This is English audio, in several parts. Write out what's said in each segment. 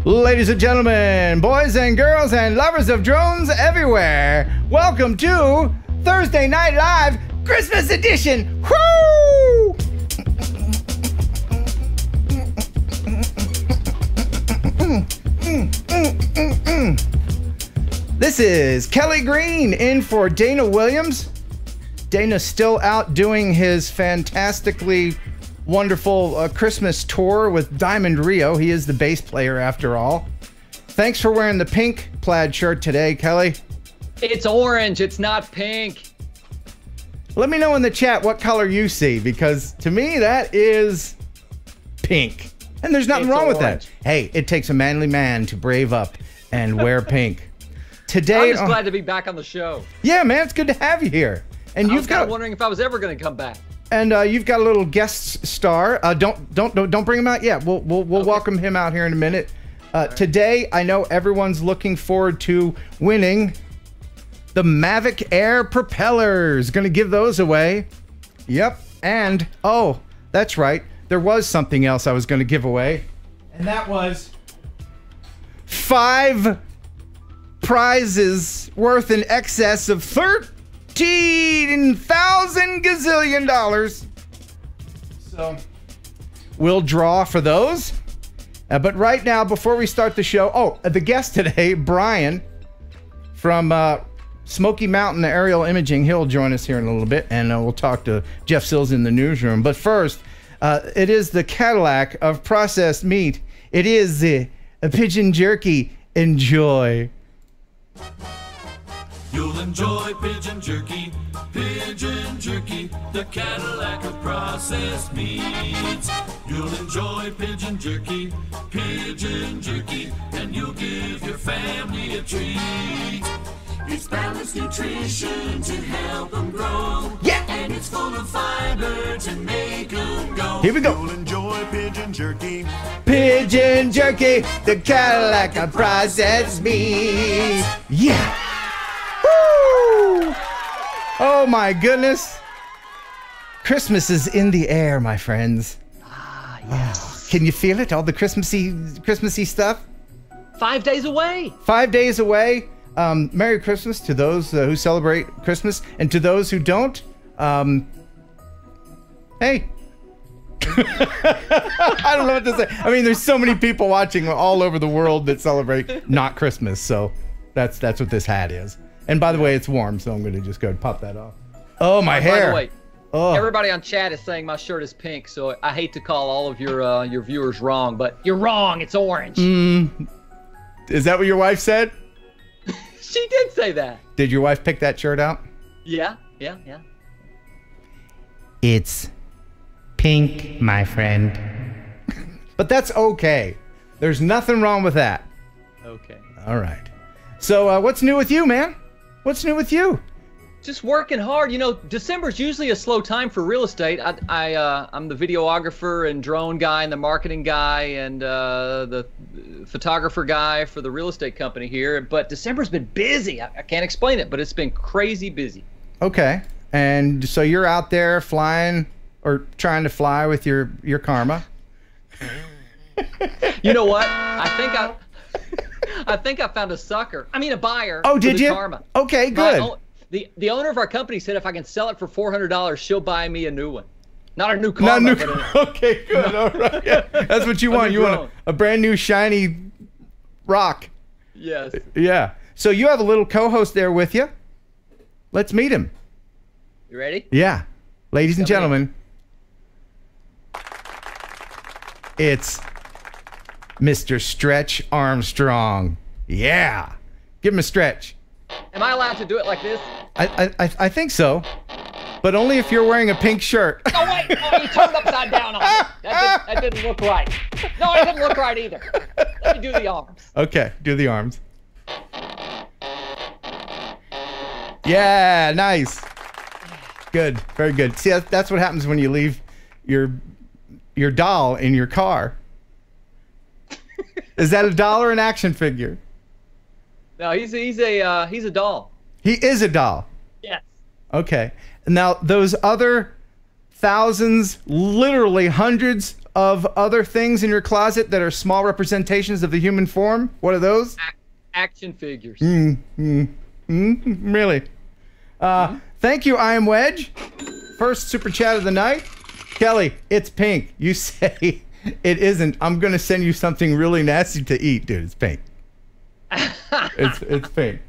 Ladies and gentlemen, boys and girls, and lovers of drones everywhere, welcome to Thursday Night Live Christmas Edition. Woo! This is Kelly Green in for Dana Williams. Dana's still out doing his fantastically wonderful Christmas tour with Diamond Rio. He is the bass player after all. Thanks for wearing the pink plaid shirt today, Kelly. It's orange, it's not pink. Let me know in the chat what color you see, because to me that is pink. And there's nothing wrong with that. Hey, it takes a manly man to brave up and wear pink. Today, I'm just glad to be back on the show. Yeah, man, it's good to have you here. And I was kind of wondering if I was ever going to come back. And you've got a little guest star. Don't bring him out yet. We'll okay. Welcome him out here in a minute. Today, I know everyone's looking forward to winning the Mavic Air propellers. Going to give those away. Yep. And oh, that's right. There was something else I was going to give away, and that was 5 prizes worth in excess of $13,000 gazillion. So we'll draw for those. But right now, before we start the show, the guest today, Brian from Smoky Mountain Aerial Imaging, he'll join us here in a little bit, and we'll talk to Jeff Sills in the newsroom. But first, it is the Cadillac of processed meat. It is a pigeon jerky. Enjoy. You'll enjoy pigeon jerky, the Cadillac of processed meats. You'll enjoy pigeon jerky, and you'll give your family a treat. It's balanced nutrition to help them grow. Yeah! And it's full of fiber to make them go. Here we go. You'll enjoy pigeon jerky. Pigeon jerky, the Cadillac of processed meats. Yeah! Woo! Oh my goodness. Christmas is in the air, my friends. Ah, yes. Oh, can you feel it? All the Christmassy stuff? 5 days away. 5 days away. Merry Christmas to those who celebrate Christmas, and to those who don't, hey. I don't know what to say. I mean, there's so many people watching all over the world that celebrate not Christmas, so that's what this hat is. And by the way, it's warm, so I'm going to just go and pop that off. Oh, my hair. By the way, everybody on chat is saying my shirt is pink, so I hate to call all of your viewers wrong, but you're wrong. It's orange. Is that what your wife said? She did say that. Did your wife pick that shirt out? Yeah. It's pink, my friend. But that's okay. There's nothing wrong with that. Okay. All right. So what's new with you, man? What's new with you? Just working hard. You know, December's usually a slow time for real estate. I'm the videographer and drone guy and the marketing guy and the photographer guy for the real estate company here. But December's been busy. I can't explain it, but it's been crazy busy. Okay. And so you're out there flying or trying to fly with your Karma. You know what? I think I found a sucker. I mean, a buyer. Oh, did you? Karma. Okay, good. The owner of our company said if I can sell it for $400, she'll buy me a new one. Not a new Karma. Okay, good. All right. Yeah. That's what you want. You want a brand new shiny rock. Yes. Yeah. So you have a little co-host there with you. Let's meet him. You ready? Yeah. Ladies and gentlemen, it's Mr. Stretch Armstrong. Yeah. Give him a stretch. Am I allowed to do it like this? I think so, but only if you're wearing a pink shirt. Oh wait, you turned upside down on me. That didn't look right. No, it didn't look right either. Let me do the arms. Okay, do the arms. Yeah, nice. Good, very good. See, that's what happens when you leave your doll in your car. Is that a doll or an action figure? No, he's a doll. He is a doll. Yes. Okay. Now those other thousands, literally hundreds of other things in your closet that are small representations of the human form? What are those? Action figures. Really? Thank you, I Am Wedge. First super chat of the night. Kelly, it's pink. You say it isn't. I'm going to send you something really nasty to eat, dude. It's pink. It's pink.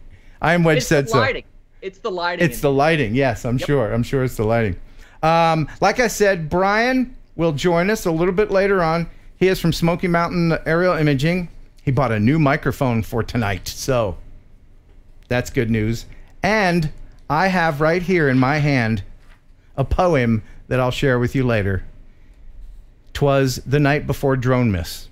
I Am Wedge said so. It's the lighting. It's the lighting. Yes, I'm sure. I'm sure it's the lighting. Like I said, Brian will join us a little bit later on. He is from Smoky Mountain Aerial Imaging. He bought a new microphone for tonight, so that's good news. And I have right here in my hand a poem that I'll share with you later. 'Twas the night before drone miss.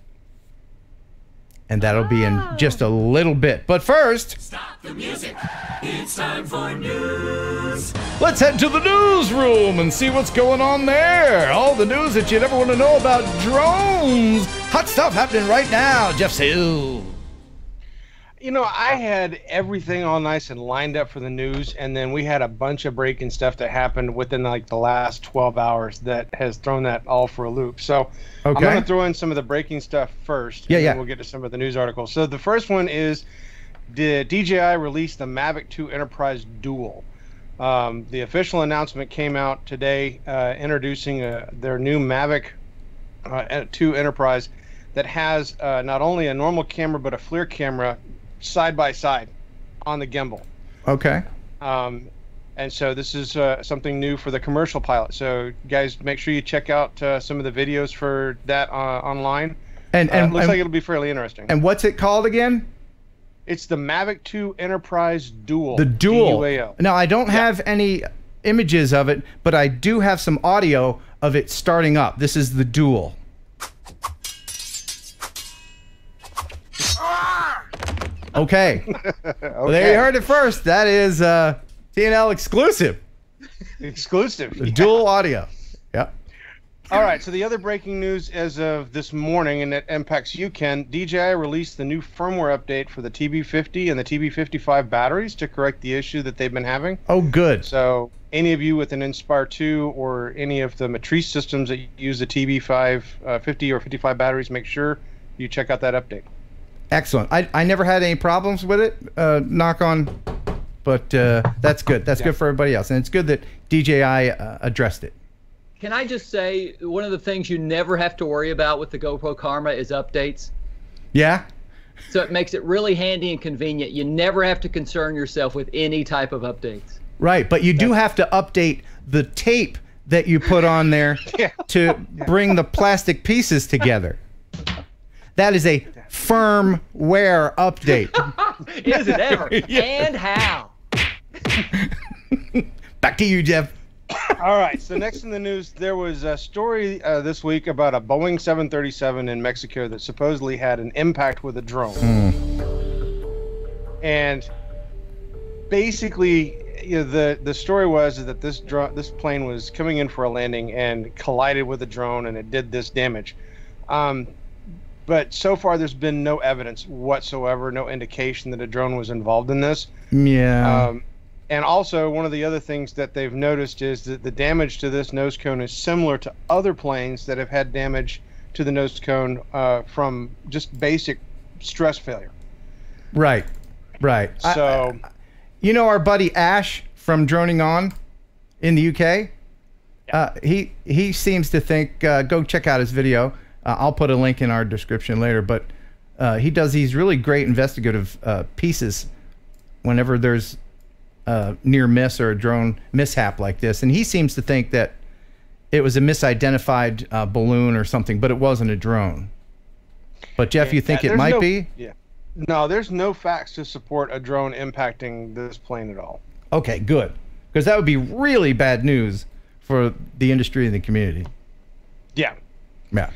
And that'll be in just a little bit. But first, Stop the music. It's time for news. let's head to the newsroom and see what's going on there. All the news that you'd ever want to know about drones. Hot stuff happening right now. Jeff Sale. You know, I had everything all nice and lined up for the news, and then we had a bunch of breaking stuff that happened within like the last 12 hours that has thrown that all for a loop. So I'm going to throw in some of the breaking stuff first, and then we'll get to some of the news articles. So the first one is, did DJI release the Mavic 2 Enterprise Dual? The official announcement came out today introducing their new Mavic 2 Enterprise that has not only a normal camera but a FLIR camera side by side on the gimbal. Okay. And so this is something new for the commercial pilot. So guys, make sure you check out some of the videos for that online. And looks like it'll be fairly interesting. And what's it called again? It's the Mavic 2 Enterprise Dual. The Dual. DUAO. Now, I don't have any images of it, but I do have some audio of it starting up. This is the Dual. Okay. Well, there you heard it first. That is TNL exclusive. Exclusive. The Dual audio. Yep. All right. So the other breaking news as of this morning, and it impacts you, Ken, DJI released the new firmware update for the TB50 and the TB55 batteries to correct the issue that they've been having. Oh, good. So any of you with an Inspire 2 or any of the Matrice systems that use the TB5 50 or 55 batteries, make sure you check out that update. Excellent. I never had any problems with it, knock on, but that's good. That's good for everybody else. And it's good that DJI addressed it. Can I just say, one of the things you never have to worry about with the GoPro Karma is updates. Yeah? So it makes it really handy and convenient. You never have to concern yourself with any type of updates. Right, but you do have to update the tape that you put on there to bring the plastic pieces together. That is a firmware update. Is it ever? And how? Back to you, Jeff. All right. So next in the news, there was a story this week about a Boeing 737 in Mexico that supposedly had an impact with a drone. And basically, you know, the story was that this plane was coming in for a landing and collided with a drone, and it did this damage. But so far, there's been no evidence whatsoever, no indication that a drone was involved in this. Yeah. And also, one of the other things that they've noticed is that the damage to this nose cone is similar to other planes that have had damage to the nose cone from just basic stress failure. Right. Right. So, you know our buddy Ash from Droning On in the UK? He seems to think, go check out his video. I'll put a link in our description later, but he does these really great investigative pieces whenever there's a near miss or a drone mishap like this. And he seems to think that it was a misidentified balloon or something, but it wasn't a drone. But Jeff, you think it might be? Yeah. No, there's no facts to support a drone impacting this plane at all. Okay, good. Because that would be really bad news for the industry and the community. Yeah. Yeah.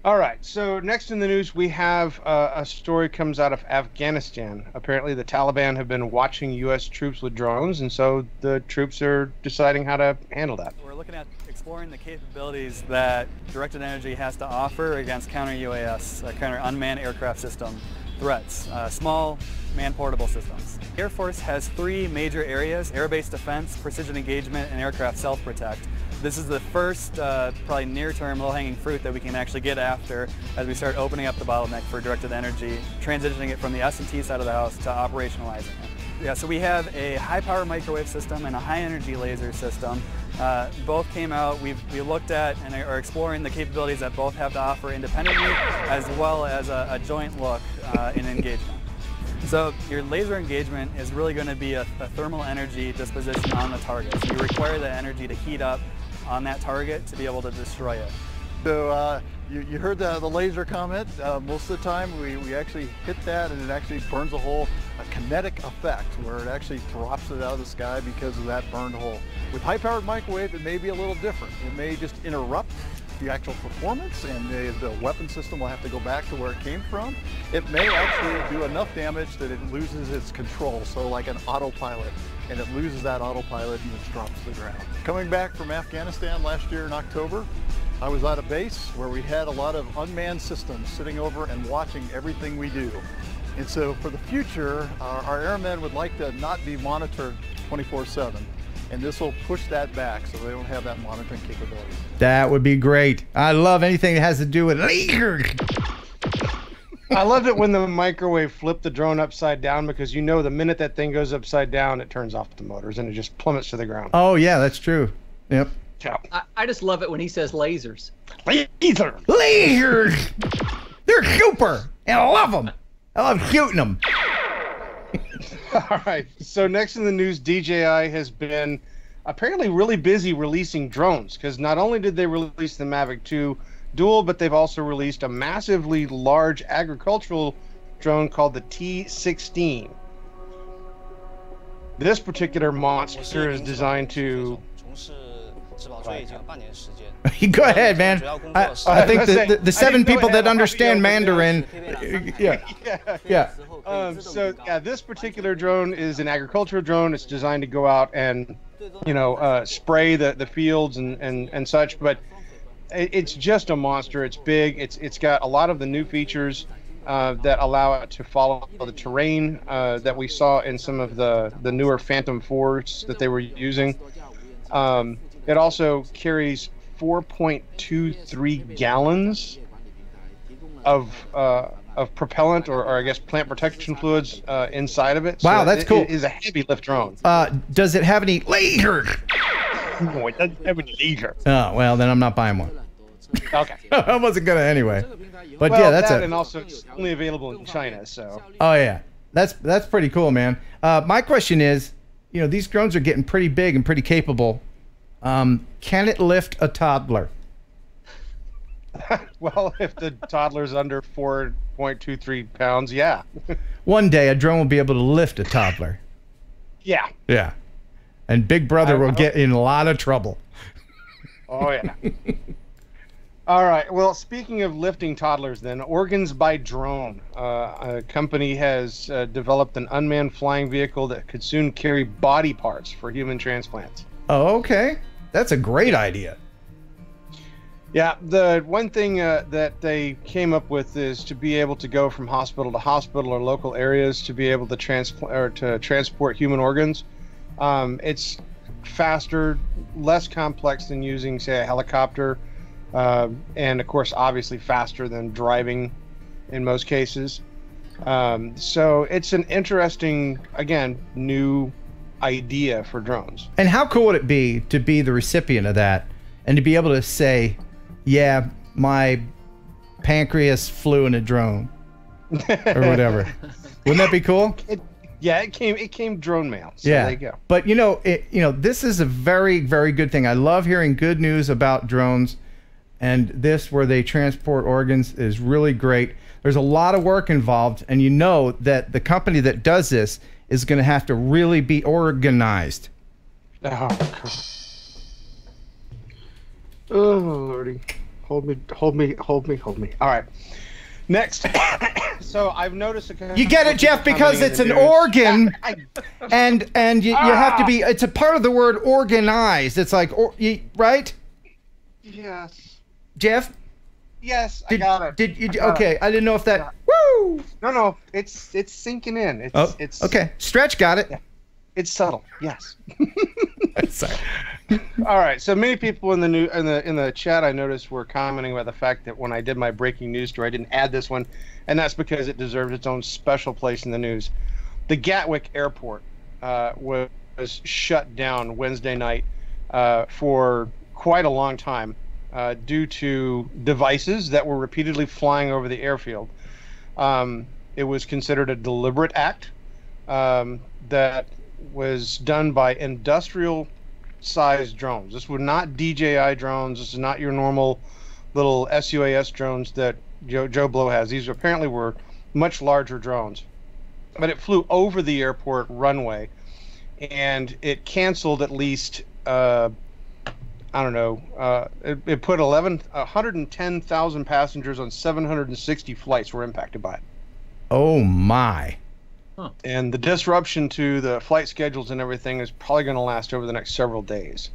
All right. So next in the news, we have a story comes out of Afghanistan. Apparently, the Taliban have been watching U.S. troops with drones, and so the troops are deciding how to handle that. We're looking at exploring the capabilities that directed energy has to offer against counter-UAS, counter unmanned aircraft system threats, small man-portable systems. Air Force has three major areas: air-based defense, precision engagement, and aircraft self-protect. This is the first probably near-term low-hanging fruit that we can actually get after as we start opening up the bottleneck for directed energy, transitioning it from the S&T side of the house to operationalizing it. Yeah, so we have a high-power microwave system and a high-energy laser system. Both came out. We looked at and are exploring the capabilities that both have to offer independently, as well as a joint look in engagement. So your laser engagement is really going to be a thermal energy disposition on the target. So you require the energy to heat up on that target to be able to destroy it. So you heard the laser comment. Most of the time we actually hit that and it actually burns a hole, a kinetic effect where it actually drops it out of the sky because of that burned hole. With high-powered microwave, it may be a little different. It may just interrupt the actual performance and the weapon system will have to go back to where it came from. It may actually do enough damage that it loses its control, so like an autopilot, and it loses that autopilot and it drops to the ground. Coming back from Afghanistan last year in October, I was at a base where we had a lot of unmanned systems sitting over and watching everything we do. And so for the future, our airmen would like to not be monitored 24/7. And this will push that back so they don't have that monitoring capability. That would be great. I love anything that has to do with laser. I loved it when the microwave flipped the drone upside down because you know the minute that thing goes upside down, it turns off the motors and it just plummets to the ground. Oh, yeah, that's true. Yep. Ciao. I just love it when he says lasers. Laser. Lasers! They're super! And I love them. I love shooting them. All right. So next in the news, DJI has been apparently really busy releasing drones because not only did they release the Mavic 2 Dual, but they've also released a massively large agricultural drone called the T16. This particular monster is designed to... Go ahead, man. I think the 7 people that understand Mandarin... Yeah. So yeah, this particular drone is an agricultural drone. It's designed to go out and, spray the fields and such. But it's just a monster. It's big. It's got a lot of the new features that allow it to follow the terrain that we saw in some of the newer Phantom 4s that they were using. It also carries 4.23 gallons of propellant or I guess plant protection fluids inside of it. Wow, so that's cool. It is a heavy lift drone. Does it have any laser? No, it doesn't have any laser. Oh, well, then I'm not buying one. Okay. I wasn't gonna anyway. But well, yeah, that's that and also it's only available in China. So. Oh yeah, that's pretty cool, man. My question is, these drones are getting pretty big and pretty capable. Can it lift a toddler? Well, if the toddler's under 4.23 pounds, yeah. One day a drone will be able to lift a toddler. Yeah. Yeah. And Big Brother will get in a lot of trouble. Oh, yeah. All right. Well, speaking of lifting toddlers, then, Organs by Drone. A company has developed an unmanned flying vehicle that could soon carry body parts for human transplants. Oh, okay. That's a great idea. Yeah, the one thing that they came up with is to be able to go from hospital to hospital or local areas to be able to transport human organs. It's faster, less complex than using, say, a helicopter, and of course, obviously faster than driving in most cases. So it's an interesting, again, new idea for drones. And how cool would it be to be the recipient of that and to be able to say, yeah, my pancreas flew in a drone or whatever. Wouldn't that be cool? It came drone mail. So yeah. There you go. But this is a very, very good thing. I love hearing good news about drones, and this where they transport organs is really great. There's a lot of work involved, and you know that the company that does this is going to have to really be organized. Oh, Lordy. Hold me. All right. Next. So I've noticed you get it, Jeff, because it's an organ, and you have to be, it's a part of the word organized. It's like, right? Yes. Jeff? Yes, I got it. Okay, I didn't know if that, woo! No, it's sinking in. It's okay. Stretch got it. Yeah. It's subtle, yes. Sorry. All right. So many people in the chat I noticed were commenting about the fact that when I did my breaking news story, I didn't add this one, and that's because it deserves its own special place in the news. The Gatwick Airport was shut down Wednesday night for quite a long time due to devices that were repeatedly flying over the airfield. It was considered a deliberate act that was done by industrial-sized drones. This were not DJI drones. This is not your normal little SUAS drones that Joe Blow has. These apparently were much larger drones. But it flew over the airport runway, and it canceled at least, I don't know, it put 110,000 passengers on 760 flights were impacted by it. Oh, my. Huh. And the disruption to the flight schedules and everything is probably going to last over the next several days.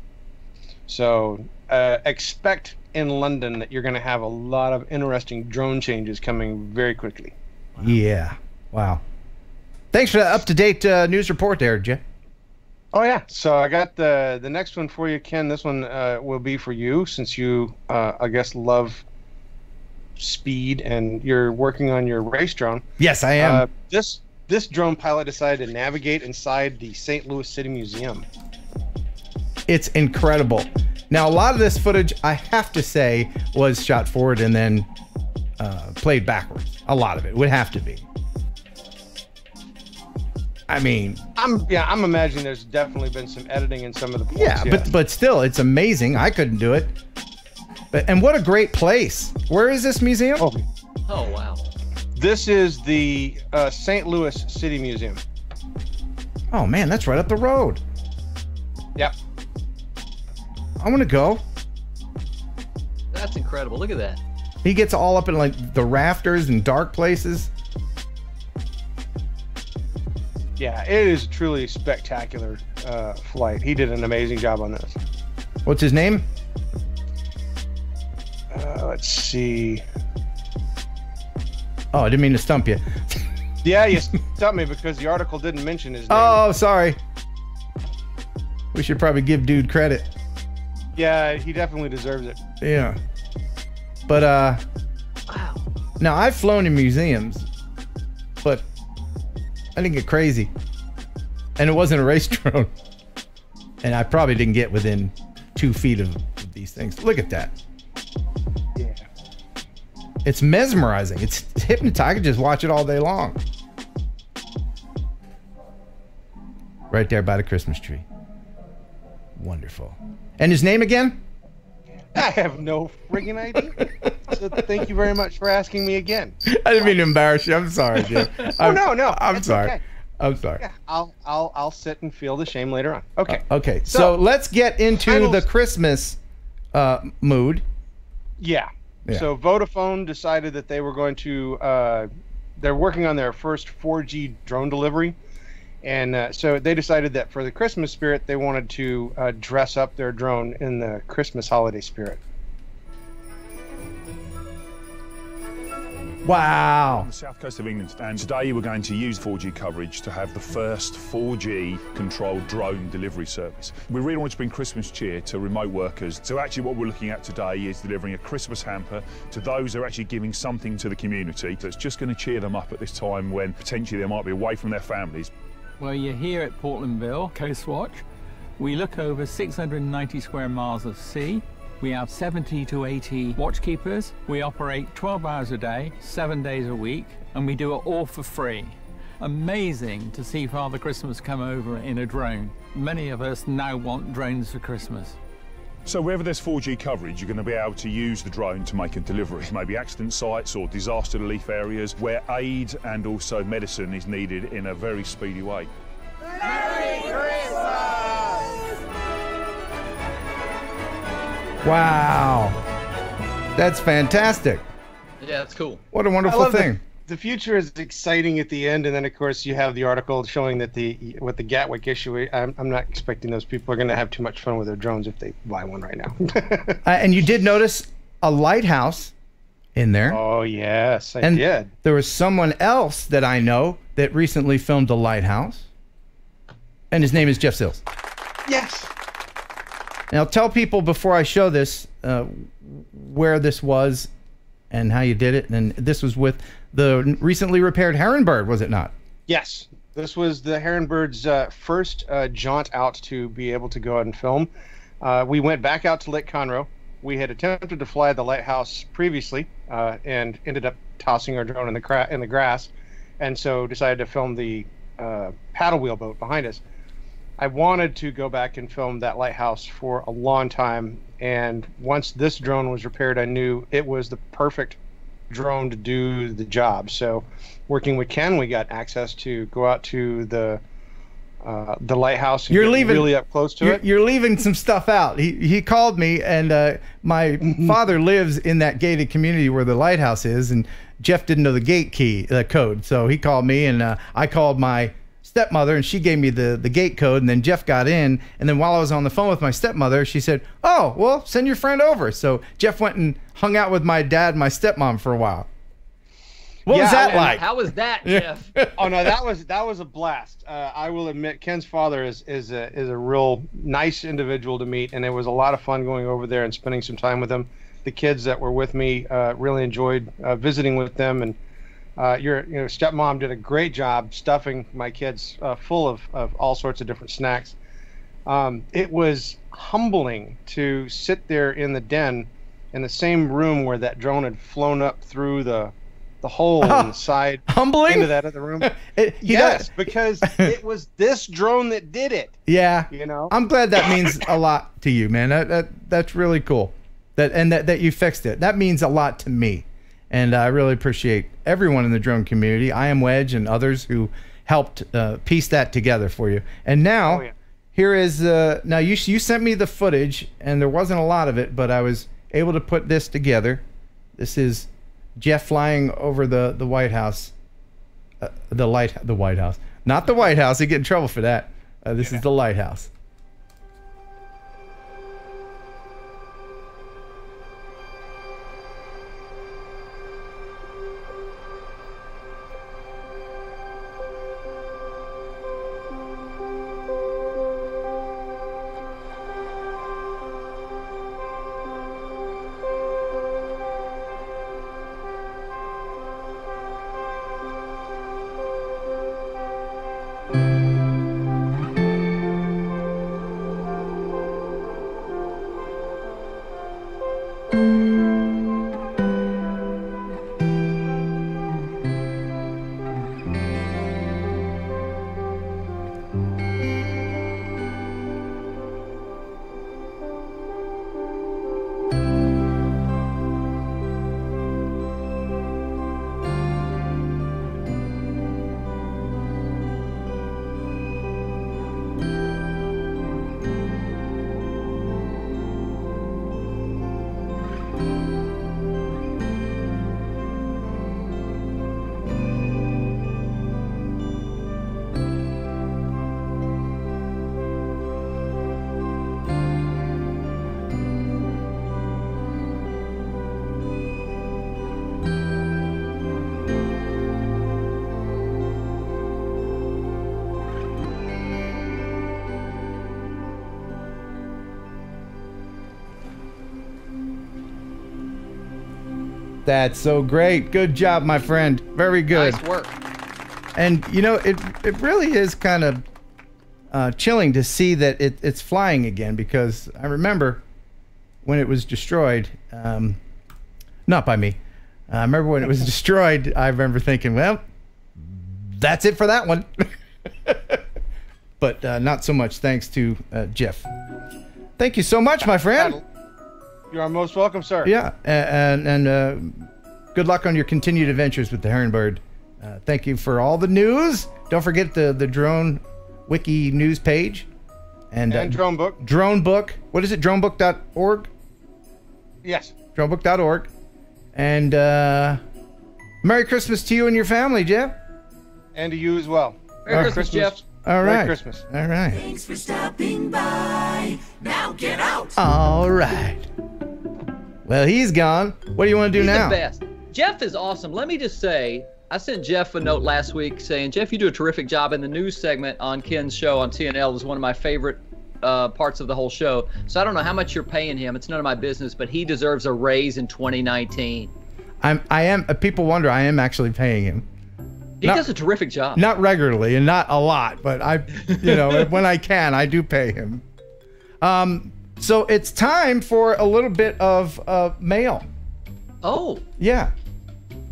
So expect in London that you're going to have a lot of interesting drone changes coming very quickly. Wow. Yeah. Wow. Thanks for that up-to-date news report there, Jay. Oh, yeah. So I got the next one for you, Ken. This one will be for you since you, I guess, love speed and you're working on your race drone. Yes, I am. This drone pilot decided to navigate inside the St. Louis City Museum. It's incredible. Now, a lot of this footage, I have to say, was shot forward and then played backwards. A lot of it would have to be. I mean, I'm imagining there's definitely been some editing in some of the points. Yeah, but still, it's amazing. I couldn't do it. And what a great place. Where is this museum? Oh, wow. This is the St. Louis City Museum. Oh, man, that's right up the road. Yep. I want to go. That's incredible. Look at that. He gets all up in like the rafters and dark places. Yeah, it is truly spectacular flight. He did an amazing job on this. What's his name? Let's see. Oh, I didn't mean to stump you. Yeah, you stumped me because the article didn't mention his name. Oh, sorry. We should probably give dude credit. Yeah, he definitely deserves it. Yeah. But, Wow. now I've flown in museums, but I didn't get crazy. And it wasn't a race drone. And I probably didn't get within 2 feet of these things. Look at that. Yeah. It's mesmerizing. It's hypnotizing. I could just watch it all day long. Right there by the Christmas tree. Wonderful. And his name again? I have no friggin' idea. So thank you very much for asking me again. I didn't mean to embarrass you. I'm sorry, Jim. No. I'm sorry. Okay. I'm sorry. Yeah, I'll sit and feel the shame later on. Okay. Okay. So let's get into the Christmas mood. Yeah. So Vodafone decided that they were going to. They're working on their first 4G drone delivery, and so they decided that for the Christmas spirit, they wanted to dress up their drone in the Christmas holiday spirit. Wow. On the south coast of England, and today we're going to use 4G coverage to have the first 4G controlled drone delivery service. We really want to bring Christmas cheer to remote workers. So actually what we're looking at today is delivering a Christmas hamper to those who are actually giving something to the community that's just going to cheer them up at this time when potentially they might be away from their families. Well, you're here at Portlandville Coast Watch. We look over 690 square miles of sea. We have 70 to 80 watchkeepers. We operate 12 hours a day, 7 days a week, and we do it all for free. Amazing to see Father Christmas come over in a drone. Many of us now want drones for Christmas. So wherever there's 4G coverage, you're going to be able to use the drone to make a delivery. Maybe accident sites or disaster relief areas where aid and also medicine is needed in a very speedy way. Merry Christmas! Wow. That's fantastic. Yeah, that's cool. What a wonderful thing. The future is exciting at the end, and then of course you have the article showing that with the Gatwick issue. I'm not expecting those people are going to have too much fun with their drones if they buy one right now. And you did notice a lighthouse in there. Oh yes, I did. There was someone else that I know that recently filmed a lighthouse, and his name is Jeff Sills. Yes. Now tell people before I show this where this was and how you did it. And this was with the recently repaired Heron bird, was it not? Yes. This was the Heron bird's first jaunt out to be able to go out and film. We went back out to Lake Conroe. We had attempted to fly the lighthouse previously and ended up tossing our drone in the grass, and so decided to film the paddle wheel boat behind us. I wanted to go back and film that lighthouse for a long time, and once this drone was repaired, I knew it was the perfect drone to do the job. So working with Ken, we got access to go out to the lighthouse and get really up close to it. You're leaving some stuff out. He called me, and my father lives in that gated community where the lighthouse is, and Jeff didn't know the gate key, the code. So he called me, and I called my stepmother, and she gave me the gate code, and then Jeff got in, and then while I was on the phone with my stepmother, she said, "Oh, well, send your friend over." So Jeff went and hung out with my dad and my stepmom for a while. What was that like? How was that, Jeff? Oh no, that was a blast. I will admit, Ken's father is a real nice individual to meet, and it was a lot of fun going over there and spending some time with him. The kids that were with me really enjoyed visiting with them, and your stepmom did a great job stuffing my kids full of all sorts of different snacks. It was humbling to sit there in the den in the same room where that drone had flown up through the hole in the side humbling into that other room. Yes, because it was this drone that did it. Yeah, I'm glad that means a lot to you, man. That's really cool. That you fixed it. That means a lot to me, and I really appreciate everyone in the drone community. I am Wedge and others who helped piece that together for you. And now, here is now you sent me the footage, and there wasn't a lot of it, but I was able to put this together. This is Jeff flying over the White House, the White House, not the White House. They get in trouble for that. This is the lighthouse. That's so great. Good job, my friend. Very good. Nice work. And it really is kind of chilling to see that it's flying again, because I remember when it was destroyed, not by me. I remember when it was destroyed, I remember thinking, well, that's it for that one. But not so much thanks to Jeff. Thank you so much, my friend. You are most welcome, sir. Yeah, and good luck on your continued adventures with the Heron bird. Thank you for all the news. Don't forget the Drone Wiki news page. And Drone Book. Drone Book. What is it? Dronebook.org? Yes. Dronebook.org. And Merry Christmas to you and your family, Jeff. And to you as well. Merry Christmas, Jeff. All right. Merry Christmas. All right. Thanks for stopping by. Now get out. All right. Well, he's gone. What do you want to do now? He's the best. Jeff is awesome. Let me just say, I sent Jeff a note last week saying, Jeff, you do a terrific job in the news segment on Ken's show on TNL. It was one of my favorite parts of the whole show. So I don't know how much you're paying him. It's none of my business, but he deserves a raise in 2019. I am. People wonder I am actually paying him. He does a terrific job. Not regularly and not a lot, but when I can, I do pay him. So it's time for a little bit of mail. Oh. Yeah.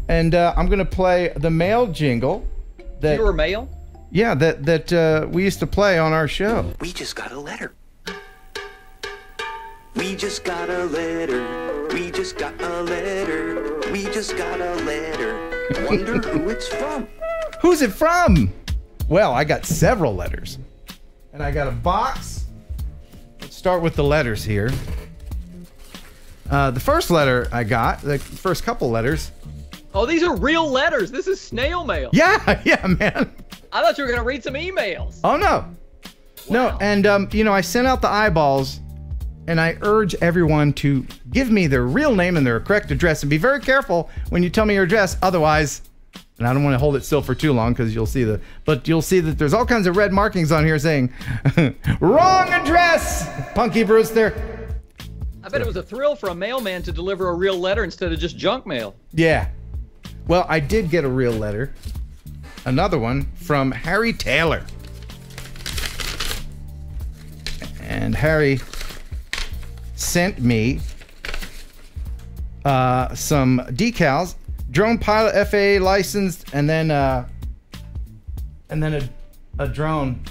And I'm going to play the mail jingle. You were mail? Yeah, that we used to play on our show. We just got a letter. We just got a letter. We just got a letter. We just got a letter. Wonder who it's from. Who's it from? Well, I got several letters. And I got a box. Let's start with the letters here. The first letter I got, the first couple letters. Oh, these are real letters. This is snail mail. Yeah, man. I thought you were going to read some emails. Oh, no. Wow. No, and, I sent out the eyeballs, and I urge everyone to give me their real name and their correct address, and be very careful when you tell me your address. Otherwise, and I don't want to hold it still for too long because you'll see that there's all kinds of red markings on here saying, wrong address, Punky Brewster. I bet it was a thrill for a mailman to deliver a real letter instead of just junk mail. Yeah. Well, I did get a real letter. Another one from Harry Taylor. And Harry sent me some decals, drone pilot FAA licensed, and then a drone.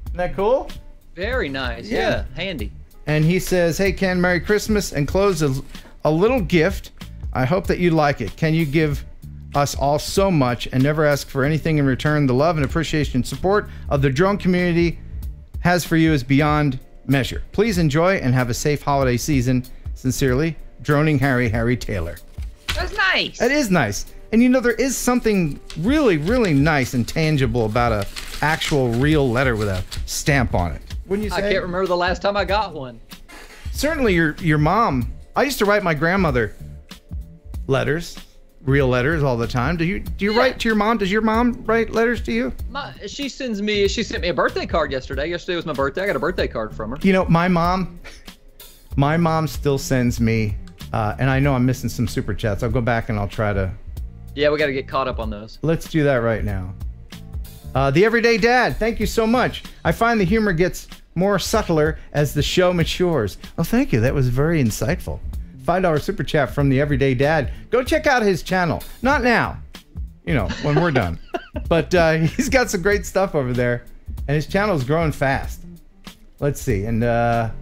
Isn't that cool? Very nice. Yeah, handy. And he says, "Hey Ken, Merry Christmas," and closes a little gift. I hope that you like it. Can you give us all so much and never ask for anything in return? The love and appreciation and support of the drone community has for you is beyond measure. Please enjoy and have a safe holiday season. Sincerely, Droning Harry Taylor. That's nice. It is nice. And there is something really, really nice and tangible about a actual real letter with a stamp on it. Wouldn't you say? I can't remember the last time I got one. Certainly your mom. I used to write my grandmother letters. Real letters all the time. Do you write to your mom? Does your mom write letters to you? She sent me a birthday card yesterday. Yesterday was my birthday. I got a birthday card from her. My mom still sends me, and I know I'm missing some super chats. I'll go back and I'll try to. Yeah, we got to get caught up on those. Let's do that right now. The Everyday Dad, thank you so much. I find the humor gets more subtler as the show matures. Oh, thank you. That was very insightful. $5 super chat from the Everyday Dad. Go check out his channel. Not now, when we're done. But he's got some great stuff over there, and his channel is growing fast. Let's see. And got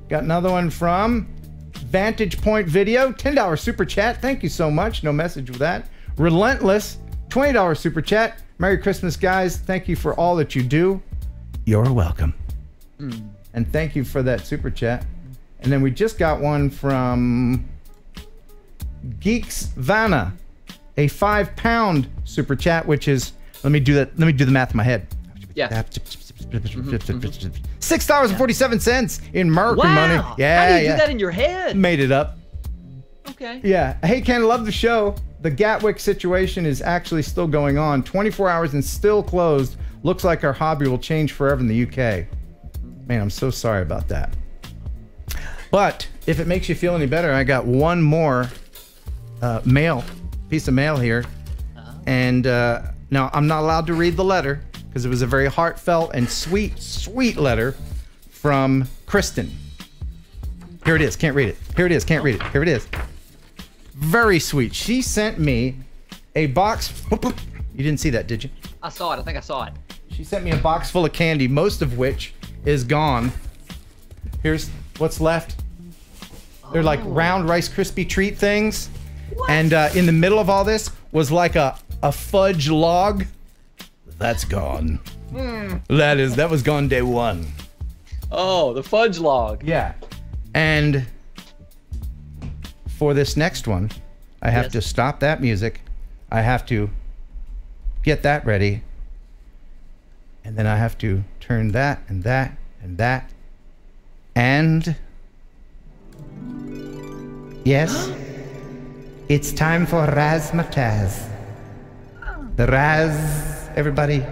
another one from Vantage Point Video. $10 super chat. Thank you so much. No message with that. Relentless. $20 super chat. Merry Christmas, guys. Thank you for all that you do. You're welcome. And thank you for that super chat. And then we just got one from Geeks Vanna, a £5 super chat, which is, let me do the math in my head. Yeah. $6.47 in American money. Yeah. How do you do that in your head? Made it up. Okay. Yeah. Hey, Ken, love the show. The Gatwick situation is actually still going on. 24 hours and still closed. Looks like our hobby will change forever in the UK. Man, I'm so sorry about that. But if it makes you feel any better, I got one more piece of mail here. And now I'm not allowed to read the letter because it was a very heartfelt and sweet letter from Kristen. Here it is. Can't read it. Here it is. Can't read it. Here it is. Very sweet. She sent me a box. You didn't see that, did you? I saw it. I think I saw it. She sent me a box full of candy, most of which is gone. Here's what's left. They're like round Rice Krispie treat things. What? And in the middle of all this was like a fudge log. That's gone. That was gone day one. Oh, the fudge log. Yeah. And for this next one, I have to stop that music. I have to get that ready. And then I have to turn that and that and that. And yes, it's time for Razzmatazz. The Raz, everybody,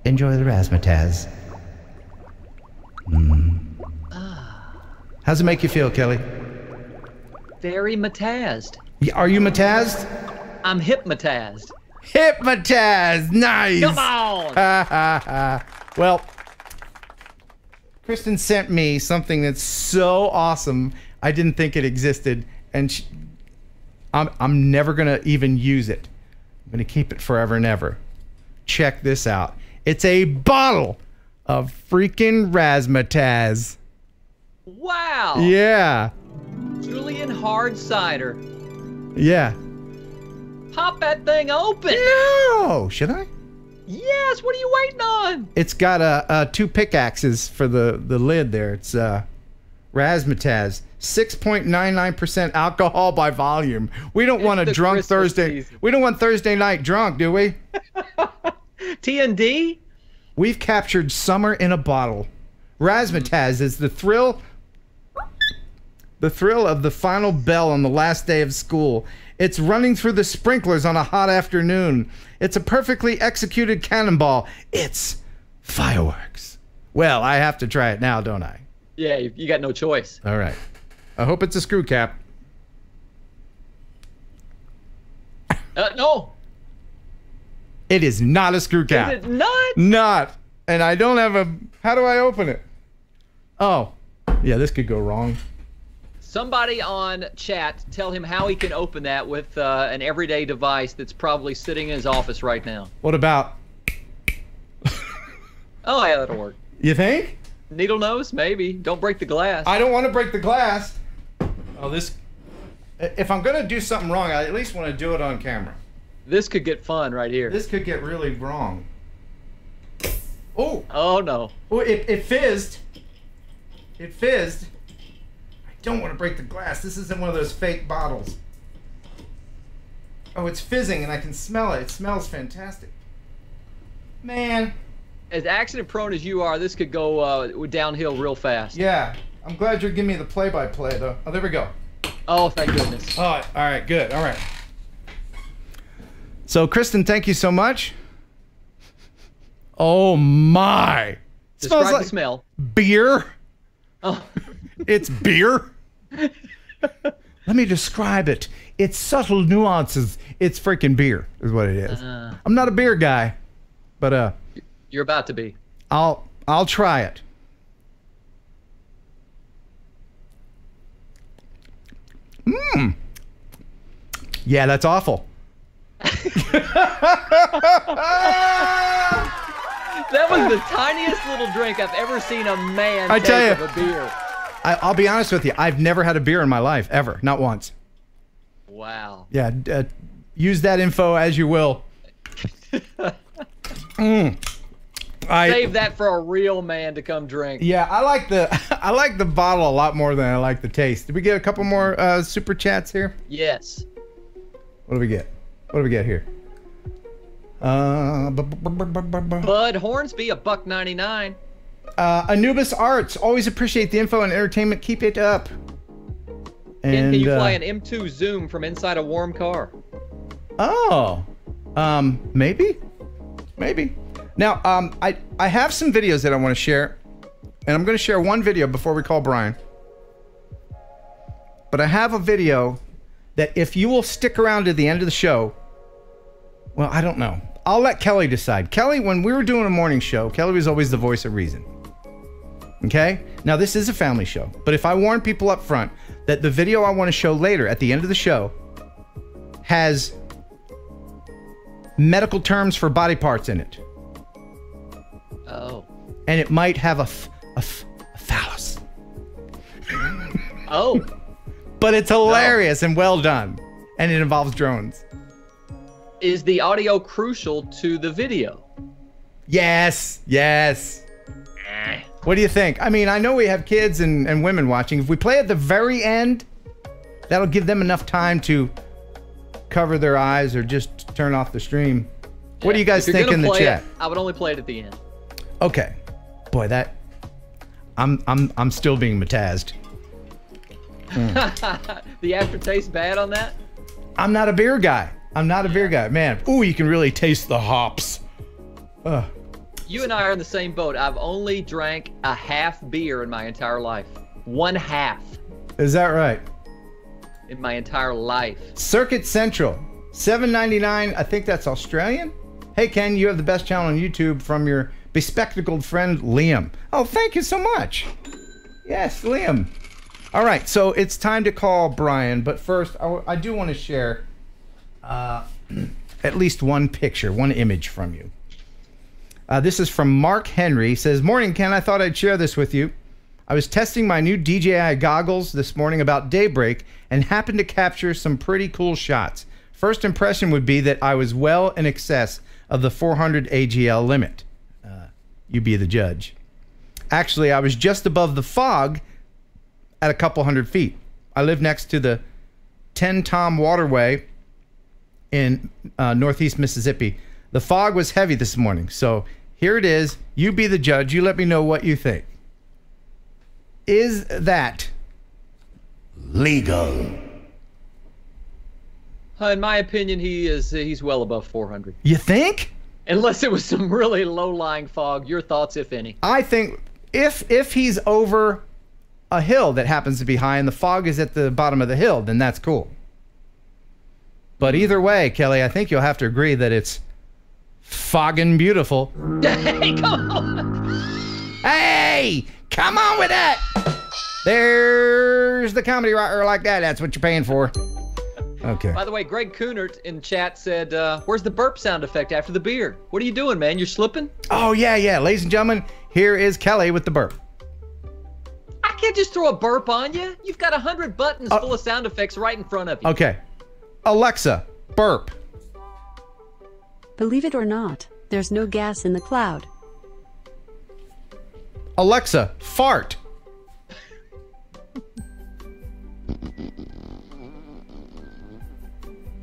enjoy the Razzmatazz. How's it make you feel, Kelly? Very metazed. Are you metazed? I'm hypnotized. Hypnotized! Nice! Come on! Well, Kristen sent me something that's so awesome, I didn't think it existed, and I'm never going to even use it. I'm going to keep it forever and ever. Check this out. It's a bottle of freaking razzmatazz. Wow! Yeah. Julian hard cider. Yeah. Pop that thing open. No! Should I? Yes, what are you waiting on? It's got 2 pickaxes for the lid there. It's razzmatazz. 6.99% alcohol by volume. We don't want a drunk Christmas Thursday. season. We don't want Thursday night drunk, do we? TND? We've captured summer in a bottle. Razzmatazz is the thrill of the final bell on the last day of school. It's running through the sprinklers on a hot afternoon. It's a perfectly executed cannonball. It's fireworks. Well, I have to try it now, don't I? Yeah, you got no choice. All right. I hope it's a screw cap. No. It is not a screw cap. Is it not? Not. And I don't have a... How do I open it? Oh. Yeah, this could go wrong. Somebody on chat, tell him how he can open that with an everyday device that's probably sitting in his office right now. What about... Oh, yeah, that'll work. You think? Needle nose? Maybe. Don't break the glass. I don't want to break the glass. Oh, this... If I'm going to do something wrong, I at least want to do it on camera. This could get fun right here. This could get really wrong. Oh! Oh, no. Oh, it fizzed. It fizzed. I don't want to break the glass. This isn't one of those fake bottles. Oh, it's fizzing and I can smell it. It smells fantastic. Man. As accident prone as you are, this could go downhill real fast. Yeah. I'm glad you're giving me the play-by-play, though. Oh, there we go. Oh, thank goodness. All right, good. All right. So, Kristen, thank you so much. Oh, my. Describe Smells like the smell. Beer. Oh. It's beer. Let me describe it. It's subtle nuances. It's freaking beer is what it is. I'm not a beer guy, but You're about to be. I'll try it. Mmm. Yeah, that's awful. That was the tiniest little drink I've ever seen a man I take tell of a beer. I'll be honest with you. I've never had a beer in my life, ever. Not once. Wow. Yeah, use that info as you will. Save that for a real man to come drink. Yeah, I like the bottle a lot more than I like the taste. Did we get a couple more super chats here? Yes. What do we get? What do we get here? Bud Hornsby, $1.99. Anubis Arts, always appreciate the info and entertainment. Keep it up. Can you fly an M2 Zoom from inside a warm car? Oh, maybe. Now, I have some videos that I want to share, and I'm going to share one video before we call Brian. But I have a video that if you will stick around to the end of the show, well, I don't know. I'll let Kelly decide. Kelly, when we were doing a morning show, Kelly was always the voice of reason. Okay? Now, this is a family show, but if I warn people up front that the video I want to show later at the end of the show has medical terms for body parts in it. Oh. And it might have a phallus. Oh. But it's hilarious and well done. And it involves drones. Is the audio crucial to the video? Yes. What do you think? I mean, I know we have kids and women watching. If we play at the very end, that'll give them enough time to cover their eyes or just turn off the stream. What do you guys think in the chat? I would only play it at the end. Okay. Boy, that I'm still being metazed. The aftertaste bad on that? I'm not a beer guy. Man. Ooh, you can really taste the hops. You and I are in the same boat. I've only drank a half beer in my entire life. One half. Is that right? In my entire life. Circuit Central, $7.99. I think that's Australian. Hey, Ken, you have the best channel on YouTube from your bespectacled friend, Liam. Oh, thank you so much. Yes, Liam. All right, so it's time to call Brian, but first, I do want to share at least one picture, one image from you. This is from Mark Henry. He says, "Morning, Ken. I thought I'd share this with you. I was testing my new DJI goggles this morning about daybreak and happened to capture some pretty cool shots. First impression would be that I was well in excess of the 400 AGL limit. You be the judge. Actually, I was just above the fog at a couple hundred feet. I live next to the 10 Tom Waterway in northeast Mississippi. The fog was heavy this morning, so here it is. You be the judge. You let me know what you think. Is that legal?" In my opinion, he's well above 400. You think? Unless it was some really low-lying fog. Your thoughts, if any? I think if he's over a hill that happens to be high and the fog is at the bottom of the hill, then that's cool. But either way, Kelly, I think you'll have to agree that it's foggin' beautiful. Hey, come on! Hey, come on with that! There's the comedy writer like that. That's what you're paying for. Okay. By the way, Greg Coonert in chat said, where's the burp sound effect after the beer? What are you doing, man? You're slipping? Oh, yeah. Ladies and gentlemen, here is Kelly with the burp. I can't just throw a burp on you. You've got 100 buttons full of sound effects right in front of you. Okay. Alexa, burp. Believe it or not, there's no gas in the cloud. Alexa, fart.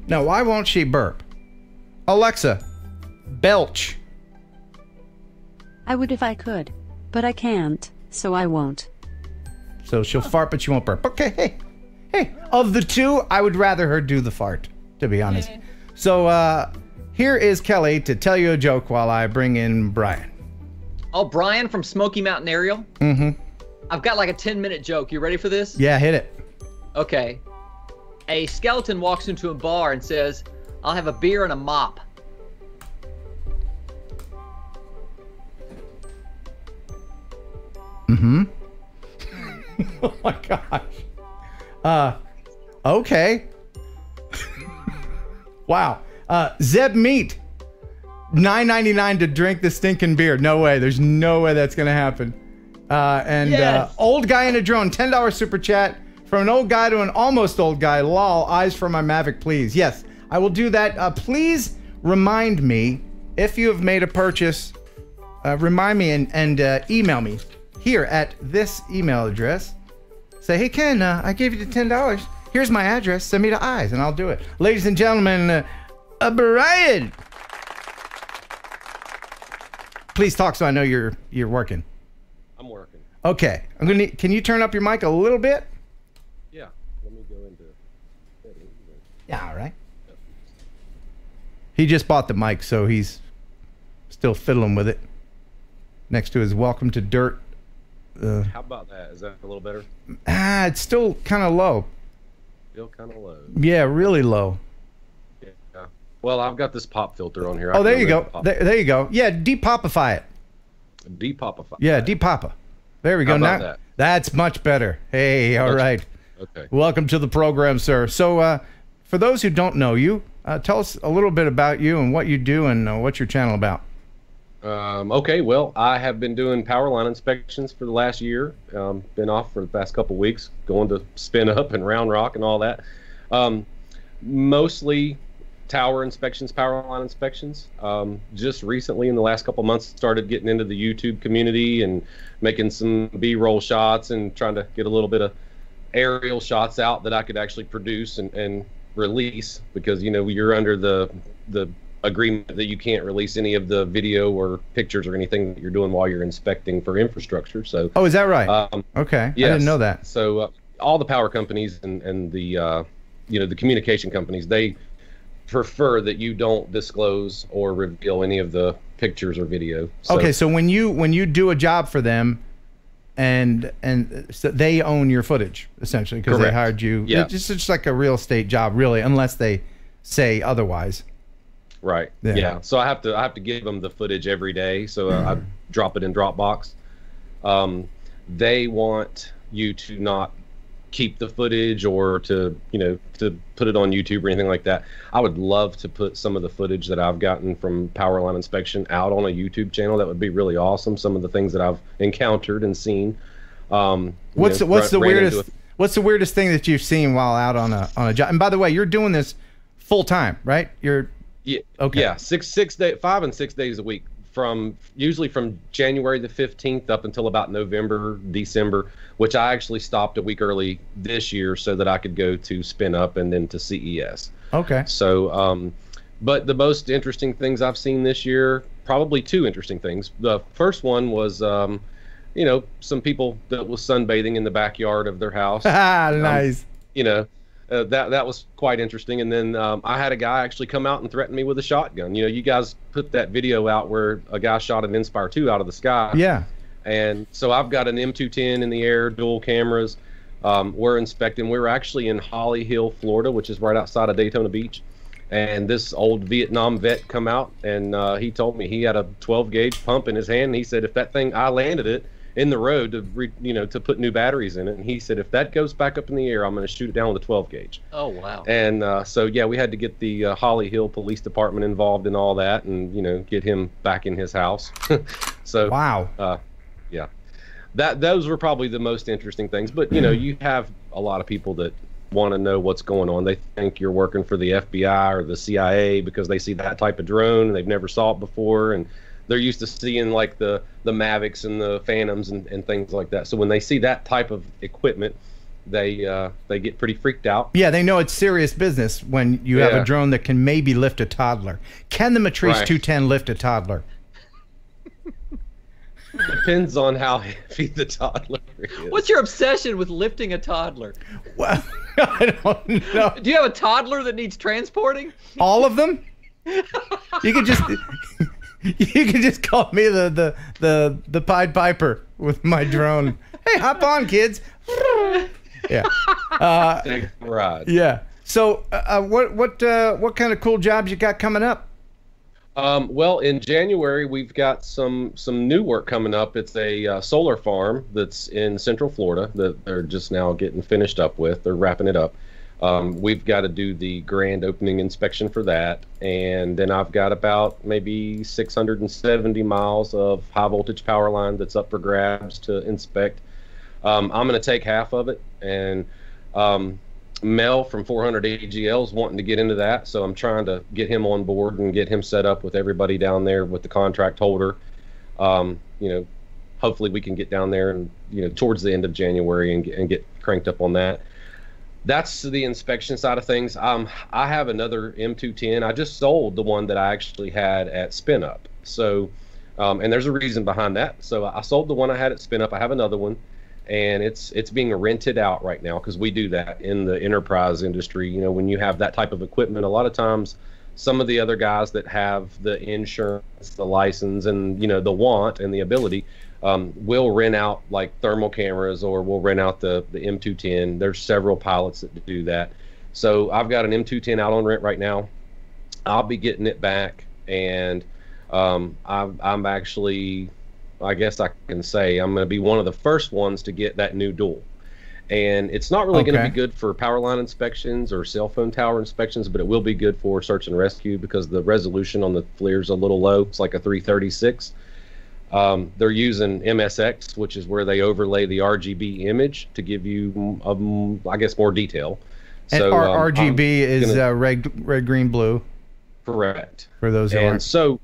Now, why won't she burp? Alexa, belch. I would if I could, but I can't, so I won't. So she'll fart, but she won't burp. Okay, hey. Of the two, I would rather her do the fart, to be honest. So here is Kelly to tell you a joke while I bring in Brian. Oh, Brian from Smoky Mountain Aerial? Mm-hmm. I've got like a 10-minute joke. You ready for this? Yeah, hit it. Okay. A skeleton walks into a bar and says, "I'll have a beer and a mop." Mm-hmm. Oh my gosh. Okay. Wow. Zeb Meat. $9.99 to drink the stinking beer. No way. There's no way that's gonna happen. Yes. Old guy in a drone, $10 super chat. From an old guy to an almost old guy. Lol, eyes for my Mavic, please. Yes, I will do that. Please remind me if you have made a purchase. Remind me and email me here at this email address. Say, hey, Ken, I gave you the $10. Here's my address. Send me the eyes, and I'll do it. Ladies and gentlemen, Brian. Please talk so I know you're working. I'm working. Okay. Can you turn up your mic a little bit? Yeah. Let me go into settings. Yeah, all right. He just bought the mic, so he's still fiddling with it. Next to his Welcome to Dirt. How about that? Is that a little better? It's still kind of low. Still kind of low. Yeah, really low. Yeah. Well, I've got this pop filter on here. Oh, there you go. There you go. Yeah, depopify it. Depopify. Yeah, depoppa. There we go. How about Now that? that's much better. Hey, all right. Okay. Welcome to the program, sir. So, for those who don't know you, tell us a little bit about you and what you do and what's your channel about. Okay, well, I have been doing power line inspections for the last year. Been off for the past couple weeks, going to spin up and round rock and all that. Mostly tower inspections, power line inspections. Just recently, in the last couple months, started getting into the YouTube community and making some B-roll shots and trying to get a little bit of aerial shots out that I could actually produce and release, because you're under the agreement that you can't release any of the video or pictures or anything that you're doing while you're inspecting for infrastructure. So is that right? Okay. Yes. I didn't know that. So all the power companies and the the communication companies, they prefer that you don't disclose or reveal any of the pictures or video. Okay, so when you do a job for them, and so they own your footage essentially because they hired you. Yeah, it's just like a real estate job, really, unless they say otherwise. Right. Yeah. So I have to give them the footage every day. So I drop it in Dropbox. They want you to not keep the footage or to put it on YouTube or anything like that. I would love to put some of the footage that I've gotten from power line inspection out on a YouTube channel. That would be really awesome. Some of the things that I've encountered and seen. What's the weirdest thing that you've seen while out on a job? And by the way, you're doing this full time, right? Okay. Yeah, 5 and 6 days a week, usually from January the 15th up until about November, December, which I actually stopped a week early this year so that I could go to Spin Up and then to CES. Okay. So, but the most interesting things I've seen this year, probably two interesting things. The first one was, some people that was sunbathing in the backyard of their house. Nice. That was quite interesting. And then I had a guy actually come out and threaten me with a shotgun. You guys put that video out where a guy shot an Inspire 2 out of the sky. Yeah. And so I've got an M210 in the air, dual cameras. We're inspecting. We were actually in Holly Hill, Florida, which is right outside of Daytona Beach. And this old Vietnam vet come out, and he told me he had a 12 gauge pump in his hand. And he said, if that thing, I landed it in the road to put new batteries in it, and he said if that goes back up in the air, I'm going to shoot it down with a 12 gauge. Oh wow! And so yeah, we had to get the Holly Hill Police Department involved in all that, and get him back in his house. So wow. Yeah, those were probably the most interesting things. But you have a lot of people that want to know what's going on. They think you're working for the FBI or the CIA because they see that type of drone and they've never saw it before, and they're used to seeing like the Mavics and the Phantoms and things like that. So when they see that type of equipment, they get pretty freaked out. Yeah, they know it's serious business when you have a drone that can maybe lift a toddler. Can the Matrice 210 lift a toddler? Depends on how heavy the toddler is. What's your obsession with lifting a toddler? Well, I don't know. Do you have a toddler that needs transporting? All of them? You could just call me the Pied Piper with my drone. Hey, hop on, kids. Yeah. Take a ride. Yeah. So, what kind of cool jobs you got coming up? Well, in January we've got some new work coming up. It's a solar farm that's in Central Florida that they're just now getting finished up with. They're wrapping it up. We've got to do the grand opening inspection for that, and then I've got about maybe 670 miles of high voltage power line that's up for grabs to inspect. I'm going to take half of it, and Mel from 400 AGL is wanting to get into that, so I'm trying to get him on board and get him set up with everybody down there with the contract holder. Hopefully we can get down there and towards the end of January and get cranked up on that. That's the inspection side of things. I have another M210. I just sold the one that I actually had at Spin Up. So, and there's a reason behind that. So I sold the one I had at Spin Up. I have another one, and it's being rented out right now because we do that in the enterprise industry. When you have that type of equipment, a lot of times some of the other guys that have the insurance, the license, and the want and the ability, we'll rent out like thermal cameras, or we'll rent out the M210. There's several pilots that do that. So I've got an M210 out on rent right now. I'll be getting it back, and I'm actually, I guess I can say, I'm going to be one of the first ones to get that new dual. And it's not really going to be good for power line inspections or cell phone tower inspections, but it will be good for search and rescue because the resolution on the FLIR is a little low. It's like a 336. They're using MSX, which is where they overlay the RGB image to give you, I guess, more detail. And so RGB is red, green, blue. Correct. For those who and aren't. So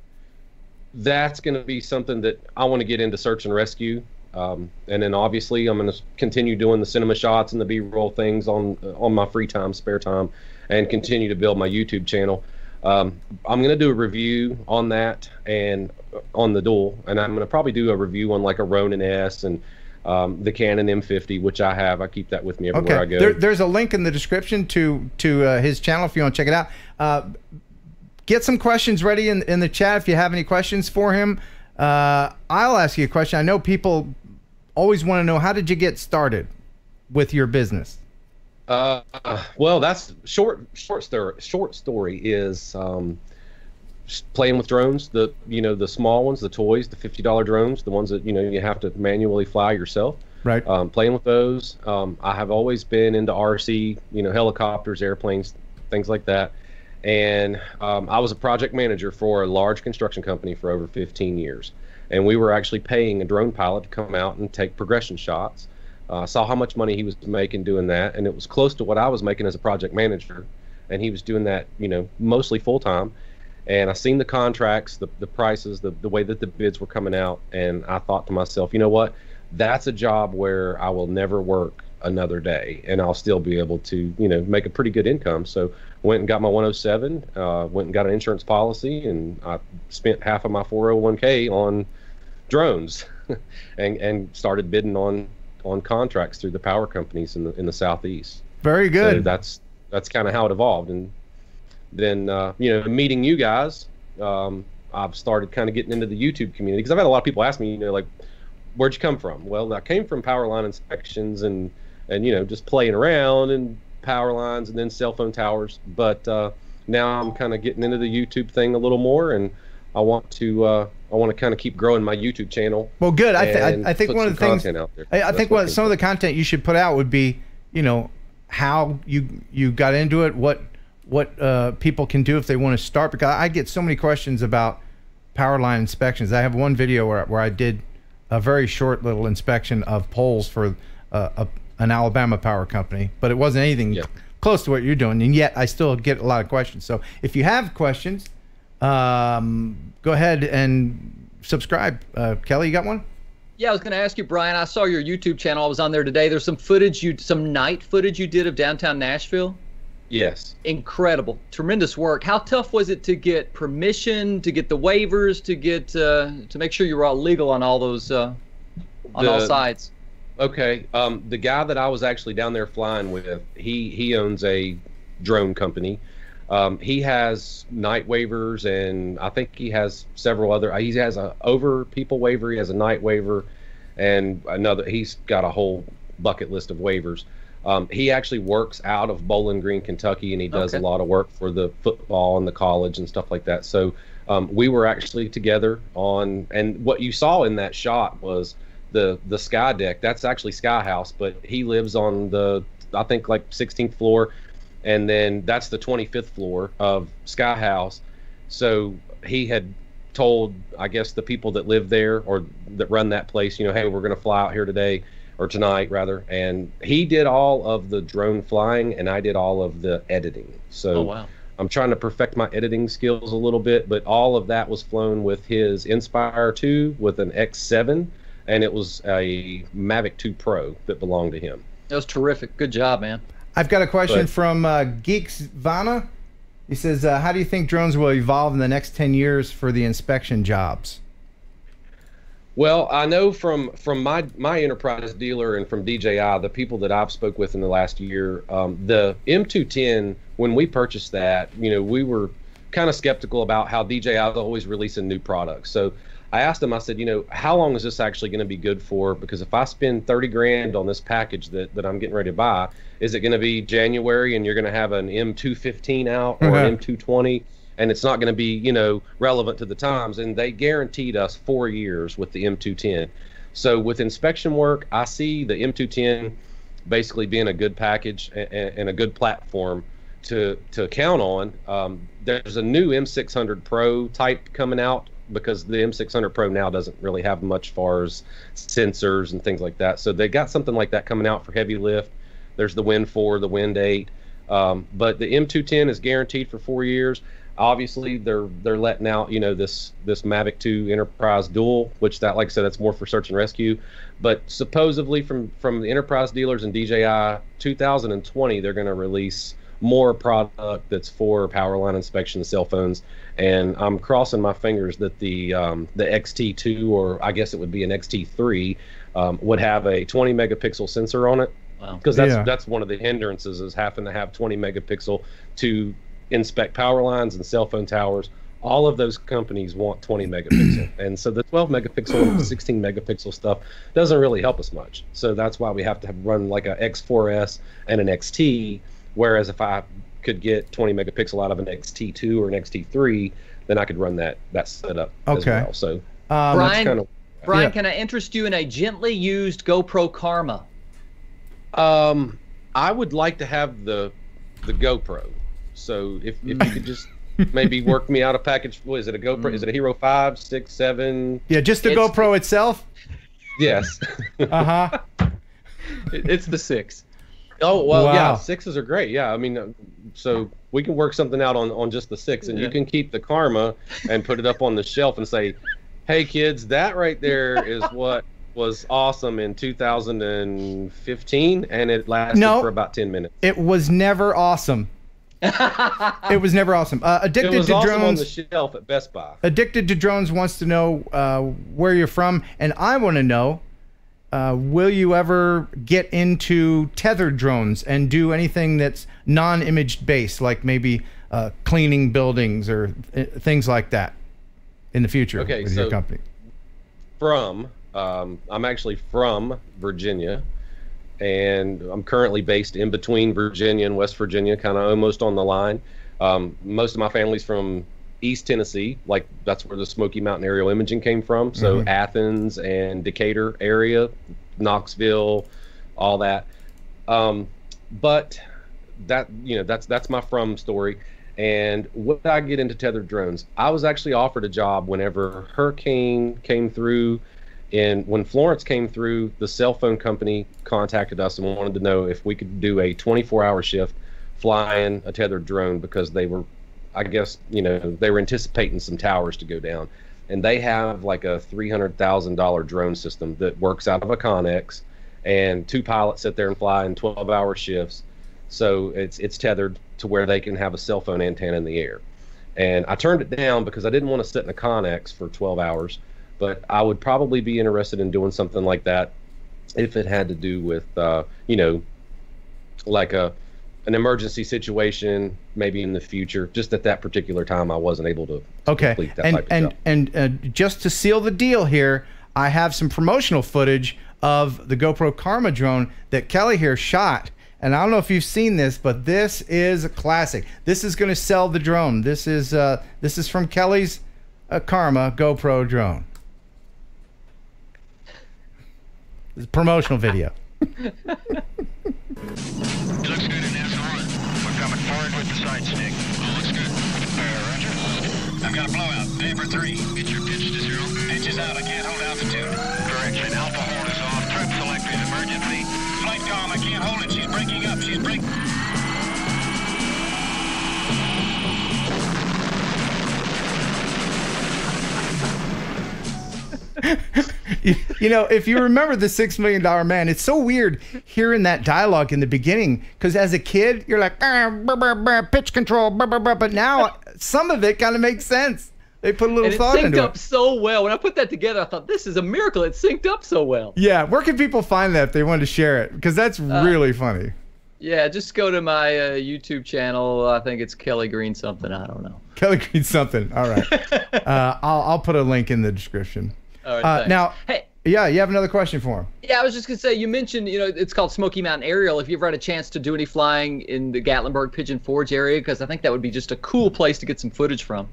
that's going to be something that I want to get into search and rescue. And then obviously I'm going to continue doing the cinema shots and the B-roll things on my free time, spare time, and continue to build my YouTube channel. I'm going to do a review on that and on the dual, and I'm going to probably do a review on like a Ronin S and the Canon M50, which I have. I keep that with me everywhere I go. There's a link in the description to his channel if you want to check it out. Get some questions ready in the chat if you have any questions for him. I'll ask you a question. I know people always want to know, how did you get started with your business? Well, that's short story is playing with drones, the small ones, the toys, the $50 drones, the ones that you have to manually fly yourself. Right. Playing with those. I have always been into RC, helicopters, airplanes, things like that. And I was a project manager for a large construction company for over 15 years. And we were actually paying a drone pilot to come out and take progression shots. Saw how much money he was making doing that, and it was close to what I was making as a project manager. And he was doing that, mostly full time. And I seen the contracts, the prices, the way that the bids were coming out, and I thought to myself, you know what? That's a job where I will never work another day, and I'll still be able to, make a pretty good income. So went and got my 107, went and got an insurance policy, and I spent half of my 401k on drones, and started bidding on contracts through the power companies in the Southeast. Very good. So that's kind of how it evolved. And then meeting you guys, I've started kind of getting into the YouTube community, because I've had a lot of people ask me, like, where'd you come from? Well, I came from power line inspections and just playing around and power lines and then cell phone towers. But now I'm kind of getting into the YouTube thing a little more, and I want to kind of keep growing my YouTube channel. Well, good. I think one of the things out there. I think some of the content you should put out would be, how you got into it, what people can do if they want to start, because I get so many questions about power line inspections. I have one video where I did a very short little inspection of poles for an Alabama power company, but it wasn't anything close to what you're doing, and yet I still get a lot of questions. So if you have questions, go ahead and subscribe. Kelly, you got one? Yeah, I was going to ask you, Brian. I saw your YouTube channel. I was on there today. There's some night footage you did of downtown Nashville. Yes. Incredible, tremendous work. How tough was it to get permission, to get the waivers, to get to make sure you were all legal on all those all sides? Okay, the guy that I was actually down there flying with, he owns a drone company. He has night waivers, and I think he has several other. He has a over people waiver. He has a night waiver, and he's got a whole bucket list of waivers. He actually works out of Bowling Green, Kentucky, and he does a lot of work for the football and the college and stuff like that. So we were actually together and what you saw in that shot was the sky deck. That's actually Sky House, but he lives on I think like 16th floor, and then that's the 25th floor of Sky House. So he had told, I guess, the people that live there or that run that place, hey, we're going to fly out here today, or tonight rather, and he did all of the drone flying and I did all of the editing. So I'm trying to perfect my editing skills a little bit, but all of that was flown with his Inspire 2 with an X7, and it was a Mavic 2 Pro that belonged to him. That was terrific. Good job, man. I've got a question from Geeks Vana. He says, how do you think drones will evolve in the next 10 years for the inspection jobs? Well, I know from my enterprise dealer and from DJI, the people that I've spoke with in the last year, the M210, when we purchased that, we were kind of skeptical about how DJI is always releasing new products. So I asked them, I said, how long is this actually going to be good for? Because if I spend 30 grand on this package that I'm getting ready to buy, is it going to be January and you're going to have an M215 out or an M220? And it's not going to be, relevant to the times. And they guaranteed us 4 years with the M210. So with inspection work, I see the M210 basically being a good package and a good platform to count on. There's a new M600 Pro type coming out, because the M600 Pro now doesn't really have much as far as sensors and things like that. So they got something like that coming out for heavy lift. There's the Wind 4, the Wind 8. But the M210 is guaranteed for 4 years. Obviously, they're letting out, this Mavic 2 Enterprise Dual, which that, like I said, that's more for search and rescue. But supposedly from the enterprise dealers and DJI, 2020, they're going to release more product that's for power line inspection, cell phones, and I'm crossing my fingers that the XT2, or I guess it would be an XT3, would have a 20 megapixel sensor on it. Wow. Because that's one of the hindrances, is having to have 20 megapixel to inspect power lines and cell phone towers. All of those companies want 20 megapixel, and so the 12 megapixel and 16 megapixel stuff doesn't really help us much. So that's why we have to run like a X4S and an XT. Whereas if I could get 20 megapixel out of an XT2 or an XT3, then I could run that setup as well. So Brian, can I interest you in a gently used GoPro Karma? I would like to have the GoPro. So if you could just maybe work me out a package. What is it, a GoPro? Is it a Hero 5, 6, 7? Yeah, just the GoPro itself? Yes. Uh-huh. It's the 6. Oh, well, Wow. yeah, 6s are great. Yeah, I mean, so we can work something out on just the 6, and you can keep the Karma and put it up on the shelf and say, hey, kids, that right there is what was awesome in 2015, and it lasted for about 10 minutes. It was never awesome. It was never awesome. Addicted it was to awesome Drones on the shelf at Best Buy. Addicted to Drones wants to know where you're from, and I want to know, will you ever get into tethered drones and do anything that's non-imaged based, like maybe cleaning buildings or things like that in the future with your company? I'm actually from Virginia, and I'm currently based in between Virginia and West Virginia, kind of almost on the line. Most of my family's from East Tennessee, like that's where the Smoky Mountain Aerial Imaging came from. So Athens and Decatur area, Knoxville, all that. But that, that's my from story. And when I get into tethered drones, I was actually offered a job whenever Hurricane came through. And when Florence came through, the cell phone company contacted us and wanted to know if we could do a 24-hour shift flying a tethered drone, because they were, I guess, they were anticipating some towers to go down. And they have like a $300,000 drone system that works out of a Connex, and 2 pilots sit there and fly in 12-hour shifts. So it's tethered to where they can have a cell phone antenna in the air. And I turned it down because I didn't want to sit in a Connex for 12 hours. But I would probably be interested in doing something like that if it had to do with, like an emergency situation, maybe in the future. Just at that particular time, I wasn't able to complete that type of job. And just to seal the deal here, I have some promotional footage of the GoPro Karma drone that Kelly here shot. And I don't know if you've seen this, but this is a classic. This is going to sell the drone. This is from Kelly's Karma GoPro drone. It's a promotional video. It looks good in SR. We're coming forward with the side stick. Oh, looks good. Roger. I've got a blowout. Neighbor 3. Get your pitch to 0. Pitches out. I can't hold altitude. Correction. Alpha hold is off. Trip selected. Emergency. Flight calm. I can't hold it. She's breaking up. She's breaking. If you remember the $6 Million Man, it's so weird hearing that dialogue in the beginning, because as a kid you're like pitch control, but now some of it kind of makes sense. They put a little thought into it. It synced up so well. When I put that together, I thought, this is a miracle. It synced up so well. Yeah, where can people find that if they wanted to share it? Because that's really funny. Yeah, just go to my YouTube channel. I think it's Kelly Green something. I don't know. Kelly Green something. All right. I'll put a link in the description. All right, now, hey, yeah, you have another question for him. Yeah, I was just gonna say, you mentioned, it's called Smoky Mountain Aerial. If you ever had a chance to do any flying in the Gatlinburg Pigeon Forge area, because I think that would be just a cool place to get some footage from.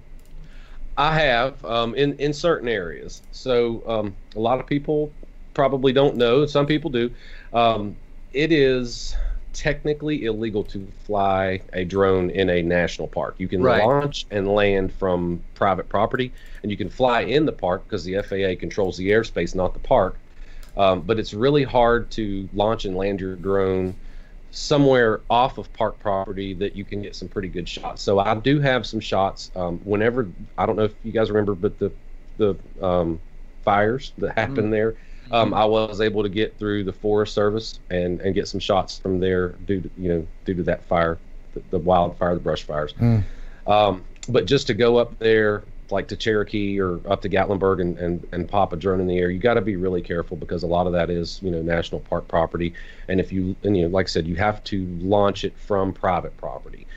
I have in certain areas. So a lot of people probably don't know. Some people do. It is technically illegal to fly a drone in a national park. You can launch and land from private property, and you can fly in the park because the FAA controls the airspace, not the park. But it's really hard to launch and land your drone somewhere off of park property that you can get some pretty good shots. So I do have some shots. Whenever, I don't know if you guys remember, but the fires that happened there, I was able to get through the Forest Service and get some shots from there due to that fire the wildfire, the brush fires. But just to go up there, like to Cherokee or up to Gatlinburg and pop a drone in the air, you got to be really careful because a lot of that is, national park property. And if you, like I said, you have to launch it from private property.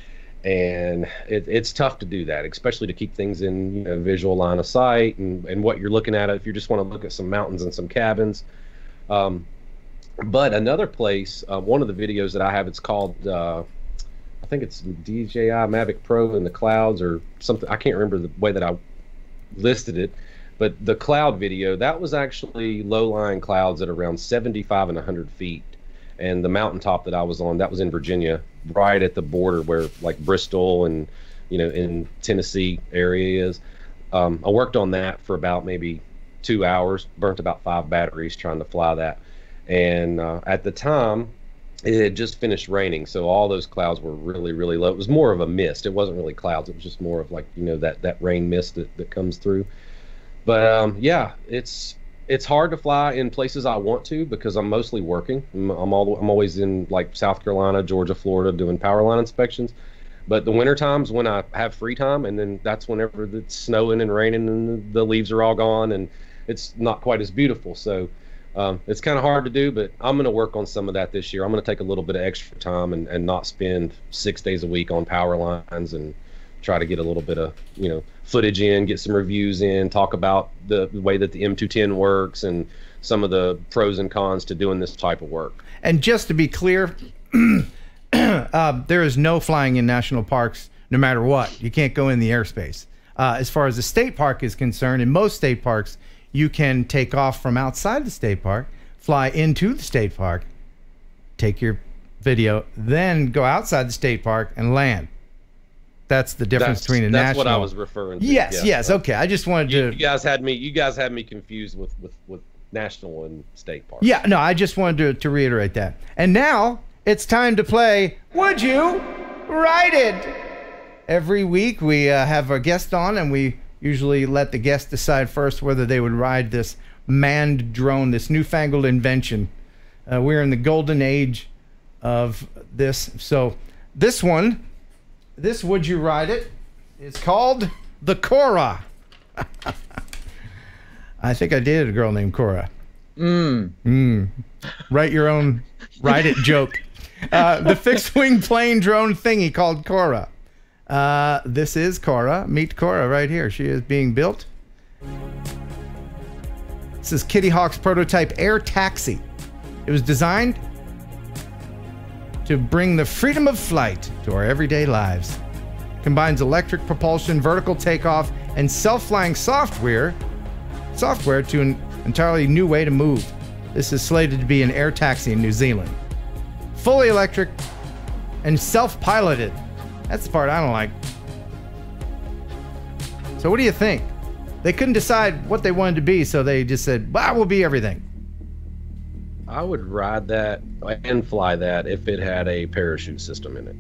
And it's tough to do that, especially to keep things in visual line of sight and what you're looking at if you just want to look at some mountains and some cabins. But another place, one of the videos that I have, it's called, I think it's DJI Mavic Pro in the clouds or something. I can't remember the way that I listed it, but the cloud video, that was actually low-lying clouds at around 75 and 100 feet. And the mountaintop that I was on, that was in Virginia, right at the border where like Bristol and, in Tennessee area is. I worked on that for about maybe 2 hours, burnt about 5 batteries trying to fly that. And at the time, it had just finished raining, so all those clouds were really, really low. It was more of a mist. It wasn't really clouds. It was just more of like, that rain mist that comes through. But yeah, it's hard to fly in places I want to because I'm mostly working. I'm always in like South Carolina, Georgia, Florida doing power line inspections. But the winter times when I have free time, and then that's whenever it's snowing and raining and the leaves are all gone and it's not quite as beautiful. So it's kind of hard to do, but I'm going to work on some of that this year. I'm going to take a little bit of extra time and not spend 6 days a week on power lines and try to get a little bit of, footage in, get some reviews in, talk about the way that the M210 works and some of the pros and cons to doing this type of work. And just to be clear, there is no flying in national parks no matter what. You can't go in the airspace. As far as the state park is concerned, in most state parks, you can take off from outside the state park, fly into the state park, take your video, then go outside the state park and land. That's the difference between a national. That's what I was referring to. Yes. Okay. I just wanted to. You guys had me confused with national and state parks. Yeah. No, I just wanted to reiterate that. And now it's time to play Would You Ride It? Every week we have a guest on, and we usually let the guest decide first whether they would ride this manned drone, this newfangled invention. We're in the golden age of this. So this Would You Ride It is called the Cora. I think I dated a girl named Cora. Write your own ride it joke. The fixed-wing plane drone thingy called Cora. This is Cora. Meet Cora right here. She is being built. This is Kitty Hawk's prototype air taxi. It was designed to bring the freedom of flight to our everyday lives. Combines electric propulsion, vertical takeoff, and self-flying software to an entirely new way to move. This is slated to be an air taxi in New Zealand. Fully electric and self-piloted. That's the part I don't like. So what do you think? They couldn't decide what they wanted to be, so they just said, well, we'll be everything. I would ride that and fly that if it had a parachute system in it.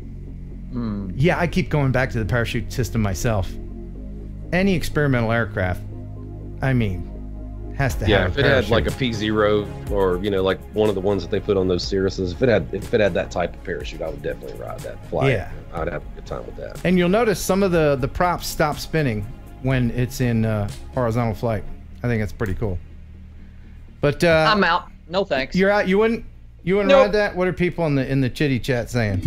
Yeah, I keep going back to the parachute system myself. Any experimental aircraft, I mean, has to have a parachute. Yeah, if it had like a P0 or, like one of the ones that they put on those Cirruses, if it had that type of parachute, I would definitely ride that, fly it. I'd have a good time with that. And you'll notice some of the props stop spinning when it's in horizontal flight. I think that's pretty cool. But I'm out. No thanks. You're out. You wouldn't ride that? What are people in the chitty chat saying?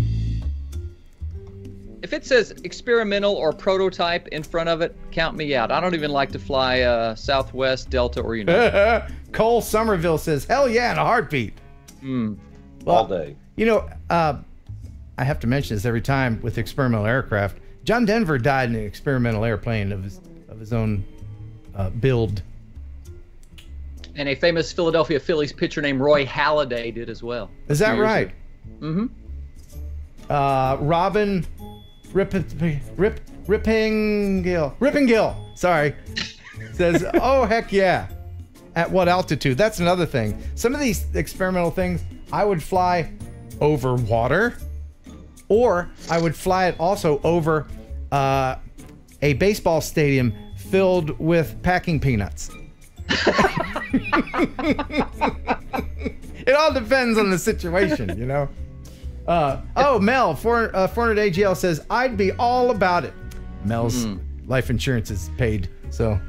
If it says experimental or prototype in front of it, count me out. I don't even like to fly Southwest, Delta, or United. Cole Somerville says, hell yeah, in a heartbeat. Well, all day. I have to mention this every time with experimental aircraft. John Denver died in an experimental airplane of his own build. And a famous Philadelphia Phillies pitcher named Roy Halladay did as well. Is that right? Mm-hmm. Robin Rippingill, sorry, says, oh, heck yeah. At what altitude? That's another thing. Some of these experimental things, I would fly over water, or I would fly it also over a baseball stadium filled with packing peanuts. It all depends on the situation, Mel, 400 AGL says, I'd be all about it. Mel's life insurance is paid, so.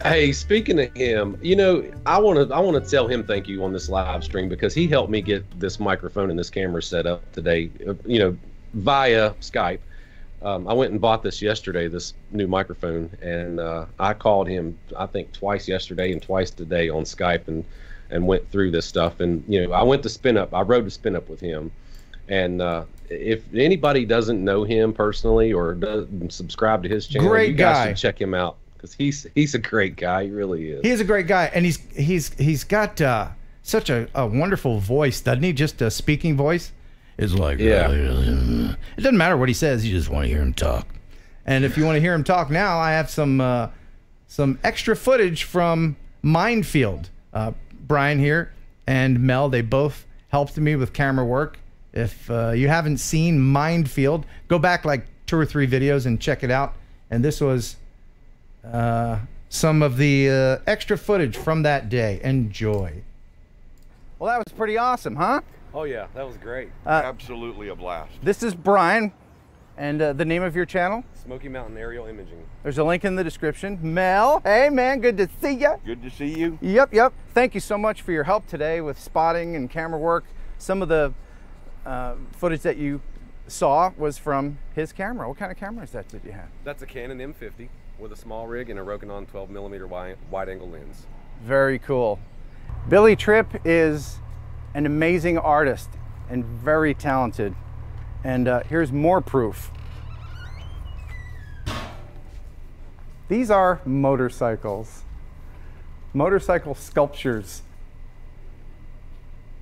Hey, speaking of him, you know, I want to tell him thank you on this live stream because he helped me get this microphone and this camera set up today, you know, via Skype. I went and bought this yesterday, this new microphone, and I called him, I think, twice yesterday and twice today on Skype and went through this stuff. And, you know, I went to Spin Up. I rode to Spin Up with him. And if anybody doesn't know him personally or doesn't subscribe to his channel, you guys should check him out because he's a great guy. He really is. He is a great guy, and he's got such a wonderful voice, doesn't he? Just a speaking voice. It's like, it doesn't matter what he says. You just want to hear him talk. And if you want to hear him talk now, I have some extra footage from Minefield. Brian here and Mel, they both helped me with camera work. If you haven't seen Minefield, go back like 2 or 3 videos and check it out. And this was some of the extra footage from that day. Enjoy. Well, that was pretty awesome, huh? Oh yeah, that was great. Absolutely a blast. This is Brian, and the name of your channel? Smoky Mountain Aerial Imaging. There's a link in the description. Mel, hey man, good to see you. Good to see you. Yep. Thank you so much for your help today with spotting and camera work. Some of the footage that you saw was from his camera. What kind of camera is that you have? That's a Canon M50 with a small rig and a Rokinon 12mm wide-angle lens. Very cool. Billy Tripp is an amazing artist and very talented. And here's more proof. These are motorcycles. Motorcycle sculptures.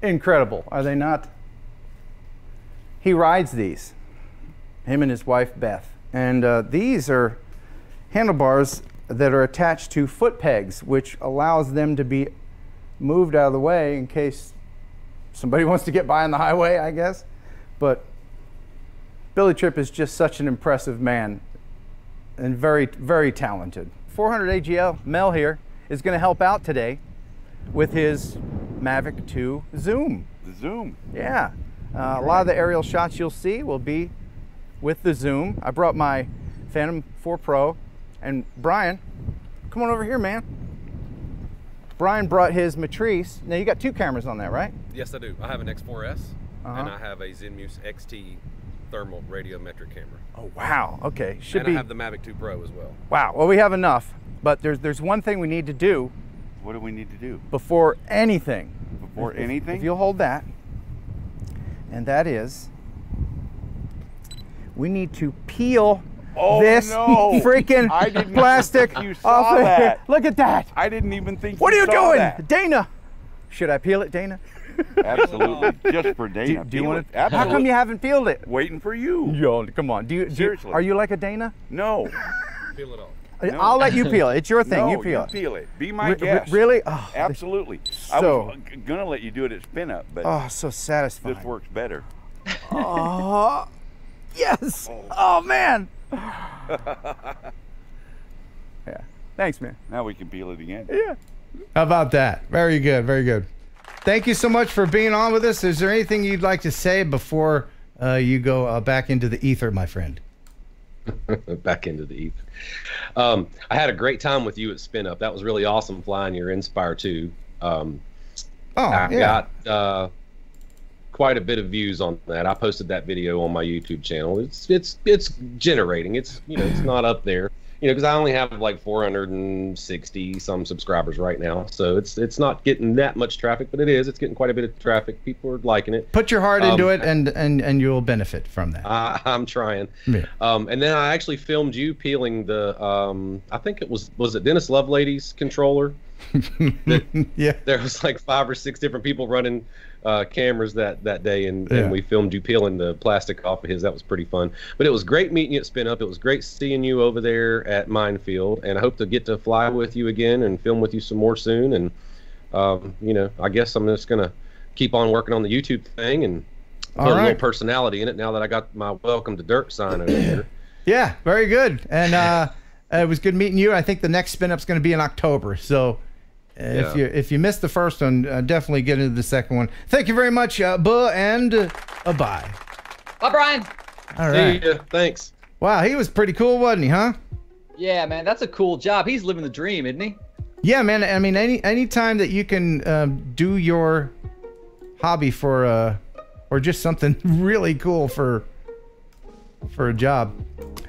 Incredible, are they not? He rides these, him and his wife Beth. And these are handlebars that are attached to foot pegs, which allows them to be moved out of the way in case somebody wants to get by on the highway, I guess. But Billy Tripp is just such an impressive man and very, very talented. 400 AGL, Mel here, is going to help out today with his Mavic 2 Zoom. The Zoom? Yeah. A lot of the aerial shots you'll see will be with the Zoom. I brought my Phantom 4 Pro, and Brian, come on over here, man. Brian brought his Matrice. Now you got 2 cameras on that, right? Yes, I do. I have an X4S and I have a Zenmuse XT thermal radiometric camera. Oh wow. Okay. I have the Mavic 2 Pro as well. Wow. Well, we have enough, but there's one thing we need to do. What do we need to do? Before anything. Before anything? If you'll hold that. And that is, we need to peel this freaking plastic off of here. Look at that. I didn't even think What are you doing? That. Dana? Should I peel it, Dana? Absolutely. Just for Dana. Do you want to? How come you haven't peeled it? Waiting for you. Yo, come on. Seriously. Are you like a Dana? No. Peel it off. No. I'll let you peel it. It's your thing. No, you peel it. Peel it. Be my guest. Really? Oh, absolutely. I was gonna let you do it at Spin Up, but so satisfying. This works better. Oh, yes. Oh man. Yeah. Thanks, man. Now we can peel it again. Yeah. How about that? Very good. Very good. Thank you so much for being on with us. Is there anything you'd like to say before you go back into the ether, my friend? Back into the ether. I had a great time with you at Spin Up. That was really awesome flying your Inspire 2. I got quite a bit of views on that. I posted that video on my YouTube channel. It's generating. It's it's not up there. Because I only have like 460 some subscribers right now, so it's not getting that much traffic, but it's getting quite a bit of traffic. People are liking it. Put your heart into it, and you'll benefit from that. I'm trying. Yeah. And then I actually filmed you peeling the I think it was it Dennis Lovelady's controller. Yeah. There was like 5 or 6 different people running cameras that day, and we filmed you peeling the plastic off of his. That was pretty fun. But it was great meeting you at Spin Up. It was great seeing you over there at Minefield, and I hope to get to fly with you again and film with you some more soon. And I guess I'm just gonna keep on working on the YouTube thing and put a little personality in it now that I got my Welcome to Dirt sign over there. Yeah, very good. And it was good meeting you. I think the next Spin Up's going to be in October. So if you missed the first one, definitely get into the second one. Thank you very much, and bye. Bye, Brian. All right. See ya. Thanks. Wow, he was pretty cool, wasn't he, huh? Yeah, man, that's a cool job. He's living the dream, isn't he? Yeah, man. I mean, any time that you can do your hobby for or just something really cool for a job.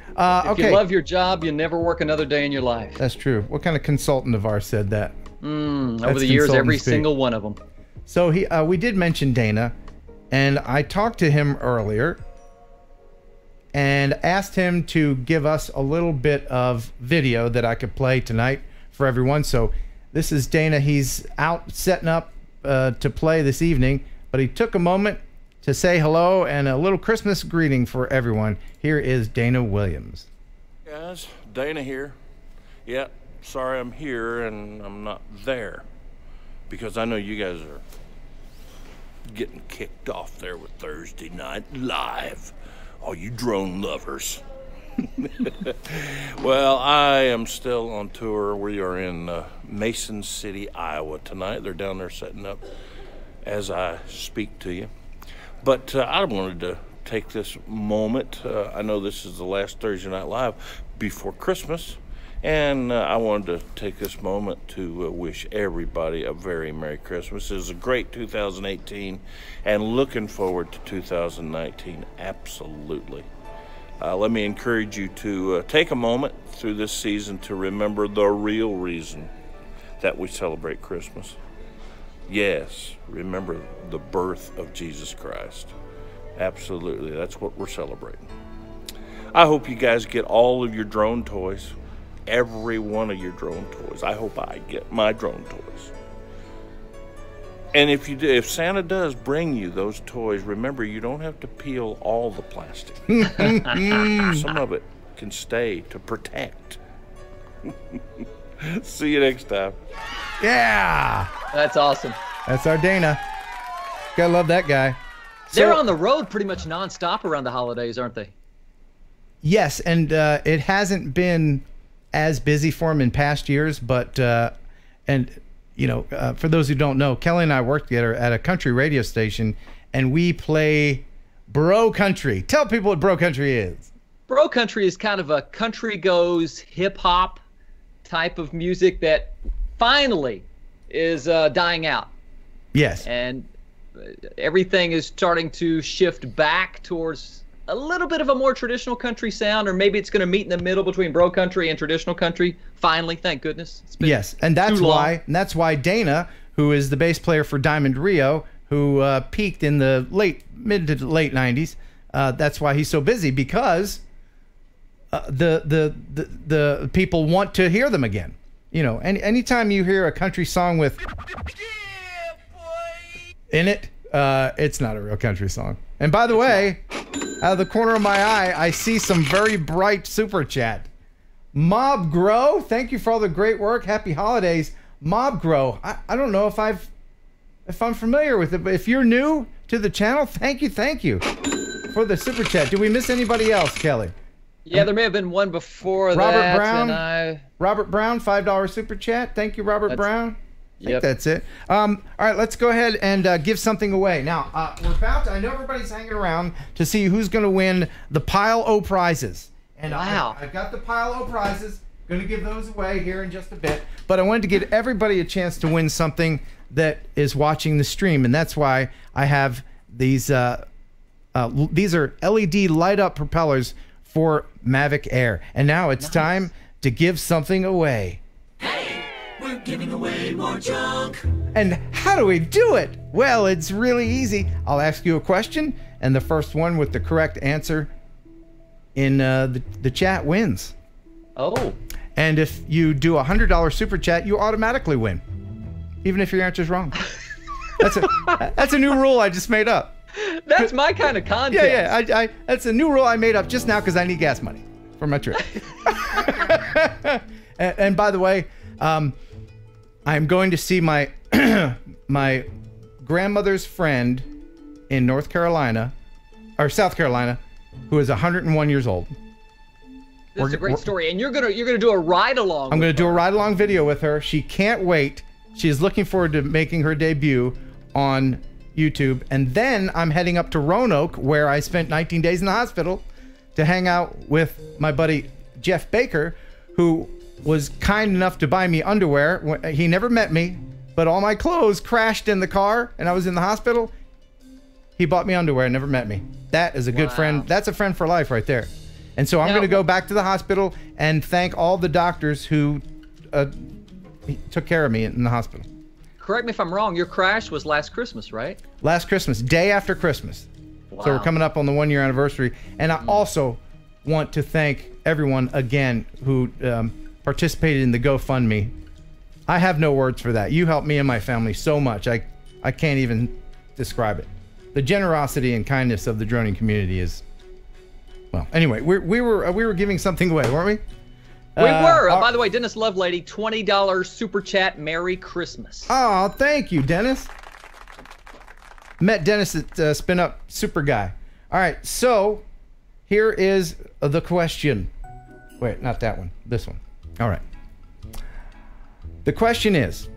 If Okay. you love your job, you never work another day in your life. That's true. What kind of consultant of ours said that? Over That's the years, every consultant speak. single one of them. So we did mention Dana, and I talked to him earlier and asked him to give us a little bit of video that I could play tonight for everyone. So this is Dana. He's out setting up to play this evening, but he took a moment to say hello and a little Christmas greeting for everyone. Here is Dana Williams. Guys, Dana here. Yeah, sorry I'm here and I'm not there because I know you guys are getting kicked off there with Thursday Night Live. All you drone lovers. Well, I am still on tour. We are in Mason City, Iowa tonight. They're down there setting up as I speak to you. But I wanted to take this moment. I know this is the last Thursday Night Live before Christmas, and I wanted to take this moment to wish everybody a very Merry Christmas. It was a great 2018, and looking forward to 2019, absolutely. Let me encourage you to take a moment through this season to remember the real reason that we celebrate Christmas. Yes, remember the birth of Jesus Christ. Absolutely, that's what we're celebrating. I hope you guys get all of your drone toys, every one of your drone toys. I hope I get my drone toys. And if you do, if Santa does bring you those toys, remember you don't have to peel all the plastic. Some of it can stay to protect. See you next time. Yeah, That's awesome. that's our Dana. Gotta love that guy. They're on the road pretty much nonstop around the holidays, aren't they? Yes, and it hasn't been as busy for him in past years, but for those who don't know, Kelly and I work together at a country radio station, and we play bro country. Tell people what bro country is. Bro country is kind of a country goes hip hop type of music that finally is dying out. Yes. And everything is starting to shift back towards a little bit of a more traditional country sound, or maybe it's going to meet in the middle between bro country and traditional country. Finally, thank goodness. It's been Yes, and that's why Dana, who is the bass player for Diamond Rio, who peaked in the mid to late 90s, that's why he's so busy, because the people want to hear them again. You know, anytime you hear a country song with in it, it's not a real country song. And by the way, out of the corner of my eye, I see some very bright super chat. Mob Grow, thank you for all the great work. Happy holidays. Mob Grow, I don't know if I'm familiar with it, but if you're new to the channel, thank you for the super chat. Did we miss anybody else, Kelly? Yeah, there may have been one before Robert that. Brown. Robert Brown, $5 super chat. Thank you, Robert Brown. I think that's it. All right, let's go ahead and give something away. Now, I know everybody's hanging around to see who's going to win the Pile O prizes. And wow. I've got the Pile O prizes. Going to give those away here in just a bit. But I wanted to give everybody a chance to win something that is watching the stream. And that's why I have these. These are LED light-up propellers for Mavic Air. And now it's time to give something away. We're giving away more junk. And how do we do it? Well, it's really easy. I'll ask you a question, and the first one with the correct answer in the chat wins. Oh. And if you do a $100 super chat, you automatically win, even if your answer's wrong. That's a new rule I just made up. That's my kind of contest. Yeah. That's a new rule I made up just now because I need gas money for my trip. and by the way, I'm going to see my my grandmother's friend in South Carolina, who is 101 years old. This is a great story, and you're gonna do a ride along. I'm gonna do a ride along video with her. She can't wait. She is looking forward to making her debut on YouTube, and then I'm heading up to Roanoke, where I spent 19 days in the hospital to hang out with my buddy Jeff Baker, who was kind enough to buy me underwear. He never met me, but all my clothes crashed in the car, and I was in the hospital. He bought me underwear, never met me. That is a good friend. That's a friend for life right there. And so I'm going to go back to the hospital and thank all the doctors who took care of me in the hospital. Correct me if I'm wrong, your crash was last Christmas, right? Last Christmas, day after Christmas. Wow. So we're coming up on the 1-year anniversary. And I also want to thank everyone again who participated in the GoFundMe. I have no words for that. You helped me and my family so much. I can't even describe it. The generosity and kindness of the droning community is, well, anyway, we were giving something away, weren't we? We were. By the way, Dennis Lovelady, $20 super chat. Merry Christmas. Oh, thank you, Dennis. Met Dennis at Spin Up Super Guy. All right, so here is the question. Wait, not that one. This one. All right. The question is,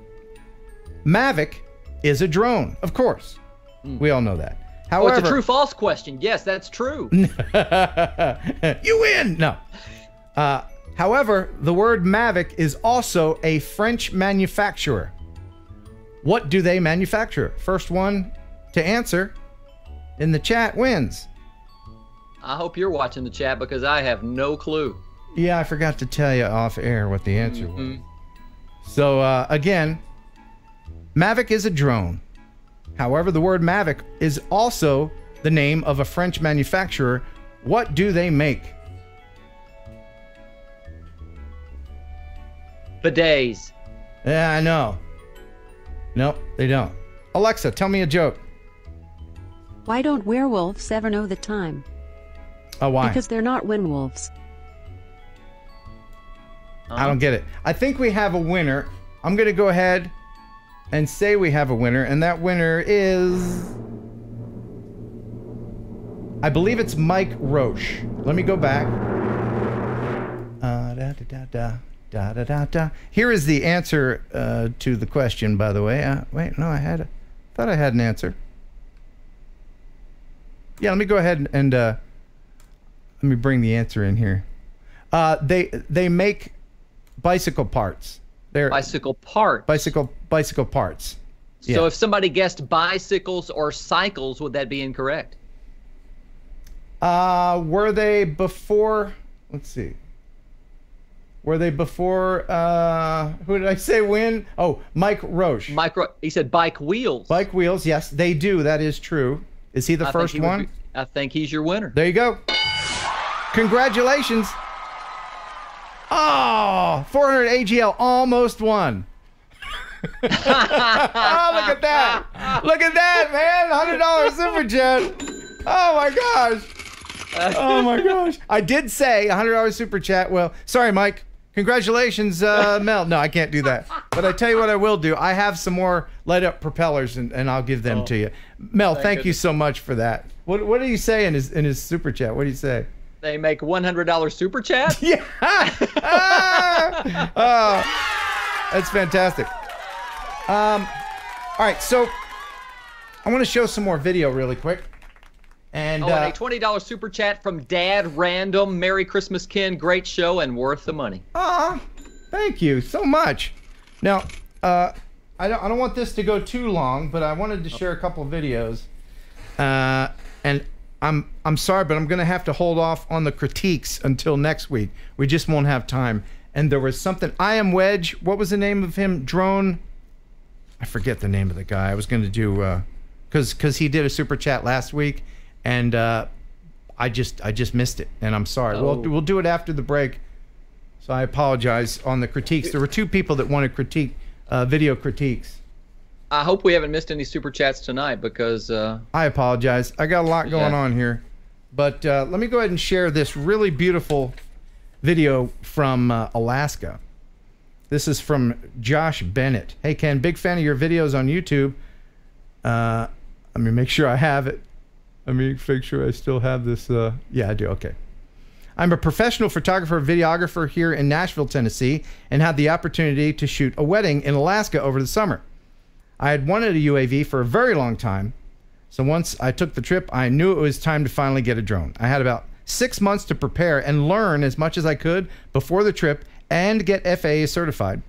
Mavic is a drone, of course. We all know that. However, it's a true-false question. Yes, that's true. You win. No. However, the word Mavic is also a French manufacturer. What do they manufacture? First one to answer in the chat wins. I hope you're watching the chat because I have no clue. Yeah, I forgot to tell you off air what the answer was. So again, Mavic is a drone. However, the word Mavic is also the name of a French manufacturer. What do they make? Bidets. Yeah, I know. Nope, they don't. Alexa, tell me a joke. Why don't werewolves ever know the time? Oh, why? Because they're not werewolves. I don't get it. I think we have a winner. I'm going to go ahead and say we have a winner, and that winner is, I believe it's Mike Roche. Let me go back. Here is the answer to the question, by the way. Wait, no, I thought I had an answer. Yeah, let me go ahead and let me bring the answer in here. They make bicycle parts. They're bicycle parts. Bicycle parts. So if somebody guessed bicycles or cycles, would that be incorrect? Were they before? Let's see. Were they before? Who did I say win? Oh, Mike Roche. He said bike wheels. Bike wheels. Yes, they do. That is true. Is he the first one? I think he's your winner. There you go. Congratulations. Oh, 400 AGL almost won. Oh, look at that. Look at that, man. $100 super chat. Oh, my gosh. Oh, my gosh. I did say $100 super chat. Well, sorry, Mike. Congratulations, Mel. No, I can't do that. But I tell you what I will do. I have some more light up propellers, and I'll give them to you. Mel, thank you so much for that. What did he say in his super chat? What did he say? They make $100 super chat? Yeah. That's fantastic. All right, so I want to show some more video really quick. And a $20 super chat from Dad Random. Merry Christmas, Ken. Great show and worth the money. Thank you so much. Now, I don't want this to go too long, but I wanted to share a couple of videos. And I'm sorry, but I'm going to have to hold off on the critiques until next week. We just won't have time. And there was something. I Am Wedge. What was the name of him? Drone. I forget the name of the guy. I was going to do because he did a super chat last week, and I just missed it, and I'm sorry. We'll do it after the break. So I apologize on the critiques. There were two people that wanted video critiques. I hope we haven't missed any super chats tonight because I apologize. I got a lot going on here. But let me go ahead and share this really beautiful video from Alaska. This is from Josh Bennett. Hey, Ken, big fan of your videos on YouTube. Let me make sure I have it. Let me make sure I still have this. Yeah, I do. Okay. I'm a professional photographer, videographer here in Nashville, Tennessee, and had the opportunity to shoot a wedding in Alaska over the summer. I had wanted a UAV for a very long time, So once I took the trip, I knew it was time to finally get a drone. I had about 6 months to prepare and learn as much as I could before the trip and get FAA certified.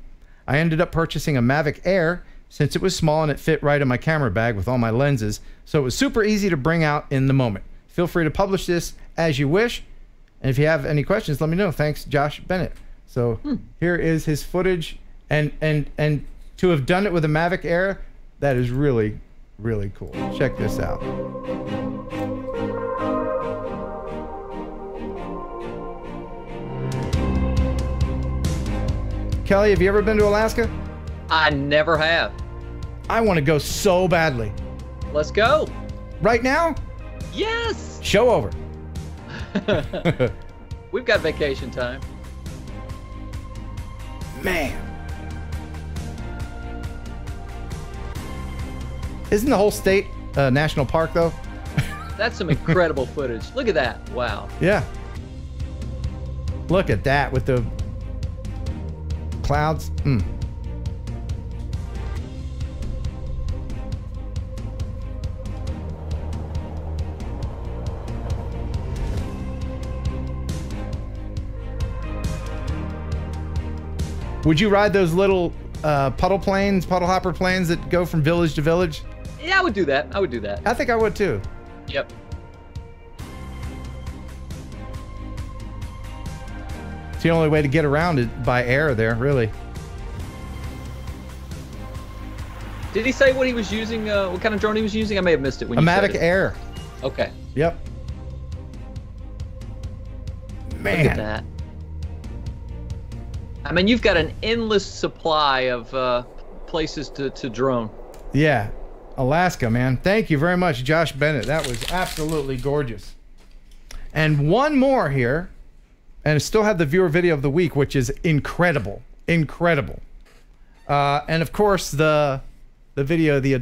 I ended up purchasing a Mavic Air since it was small and it fit right in my camera bag with all my lenses, so it was super easy to bring out in the moment. Feel free to publish this as you wish, and if you have any questions, let me know. Thanks, Josh Bennett. So here is his footage, and to have done it with a Mavic Air, that is really, really cool. Check this out. Kelly, have you ever been to Alaska? I never have. I want to go so badly. Let's go. Right now? Yes. Show over. We've got vacation time. Man. Isn't the whole state a national park, though? That's some incredible footage. Look at that. Wow. Yeah. Look at that with the clouds. Would you ride those little puddle hopper planes that go from village to village? Yeah, I would do that. I would do that. I think I would too. Yep. It's the only way to get around it by air there, really. Did he say what he was using, what kind of drone he was using? I may have missed it when A you said Mavic it. Air. Okay. Yep. Man. Look at that. I mean, you've got an endless supply of places to drone. Yeah. Alaska, man. Thank you very much, Josh Bennett. That was absolutely gorgeous. And one more here. And I still have the viewer video of the week, which is incredible. Incredible. And of course, the video, the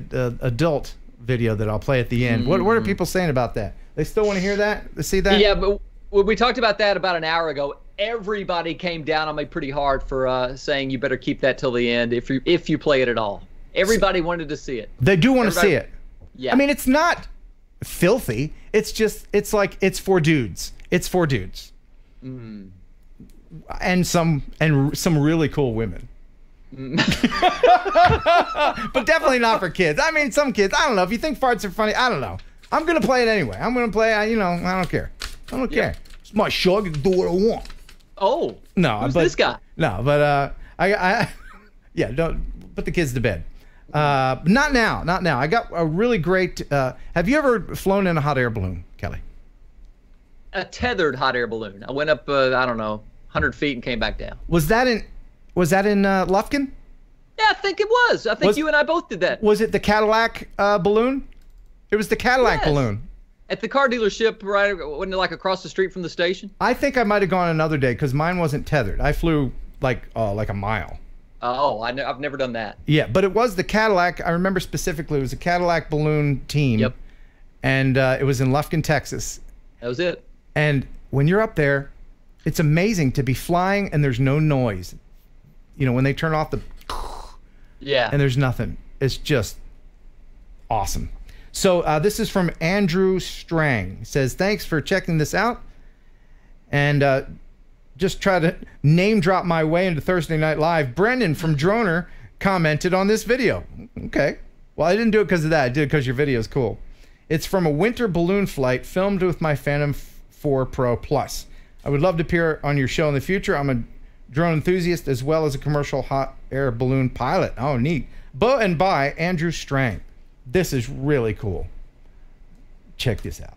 adult video that I'll play at the end. What are people saying about that? They still want to hear that? They see that? Yeah, but when we talked about that about an hour ago, everybody came down on me pretty hard for saying you better keep that till the end if you play it at all. Everybody wanted to see it. They do want to see it. Yeah. I mean, it's not filthy. It's just, it's like, it's for dudes. It's for dudes. And some really cool women. But definitely not for kids. I mean, some kids, I don't know. If you think farts are funny, I don't know. I'm going to play it anyway. I'm going to play, I don't care. I don't care. It's my show. I can do what I want. Oh. No, who's but this guy? No, but yeah, don't put the kids to bed. Not now. Not now. I got a really great, have you ever flown in a hot air balloon, Kelly? A tethered hot air balloon. I went up, I don't know, 100 feet and came back down. Was that in Lufkin? Yeah, I think it was. I think you and I both did that. Was it the Cadillac balloon? It was the Cadillac balloon. At the car dealership, right? Wasn't it like across the street from the station? I think I might have gone another day because mine wasn't tethered. I flew like a mile. Oh, I've never done that. Yeah, but it was the Cadillac. I remember specifically it was a Cadillac balloon team. Yep. And it was in Lufkin, Texas. That was it. And when you're up there, it's amazing to be flying and there's no noise. You know, when they turn off the... Yeah. And there's nothing. It's just awesome. So this is from Andrew Strang. He says, thanks for checking this out. And just try to name drop my way into Thursday Night Live. Brendan from Droner commented on this video. Okay. Well, I didn't do it because of that. I did it because your video is cool. It's from a winter balloon flight filmed with my Phantom 4 Pro Plus. I would love to appear on your show in the future. I'm a drone enthusiast as well as a commercial hot air balloon pilot. Oh, neat. By Andrew Strang. This is really cool. Check this out.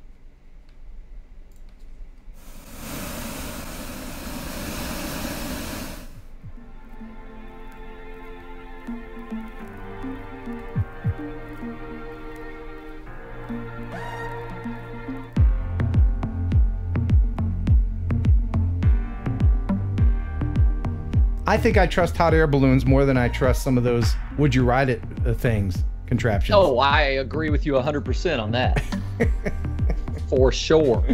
I think I trust hot air balloons more than I trust some of those would you ride it things, contraptions. Oh, I agree with you 100% on that. For sure.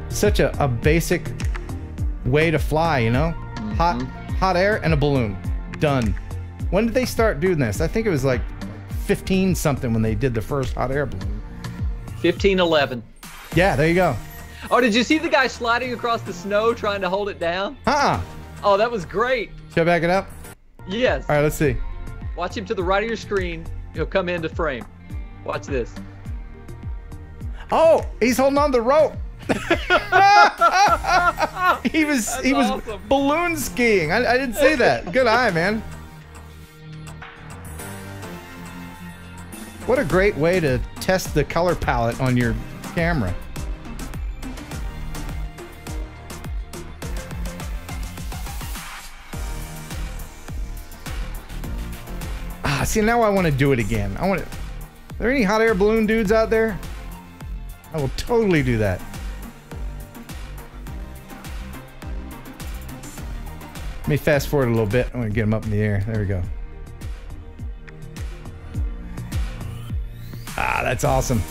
Such a basic way to fly, you know? hot air, and a balloon. Done. When did they start doing this? I think it was like 15 something when they did the first hot air balloon. 1511. Yeah, there you go. Oh, did you see the guy sliding across the snow trying to hold it down? Oh, that was great. Should I back it up? Yes. All right, let's see. Watch him to the right of your screen. He'll come into frame. Watch this. Oh, he's holding on to the rope. he was awesome. Balloon skiing. I didn't see that. Good eye, man. What a great way to test the color palette on your camera. See, now I want to do it again. Are there any hot air balloon dudes out there? I will totally do that. Let me fast forward a little bit. I'm going to get them up in the air. There we go. That's awesome.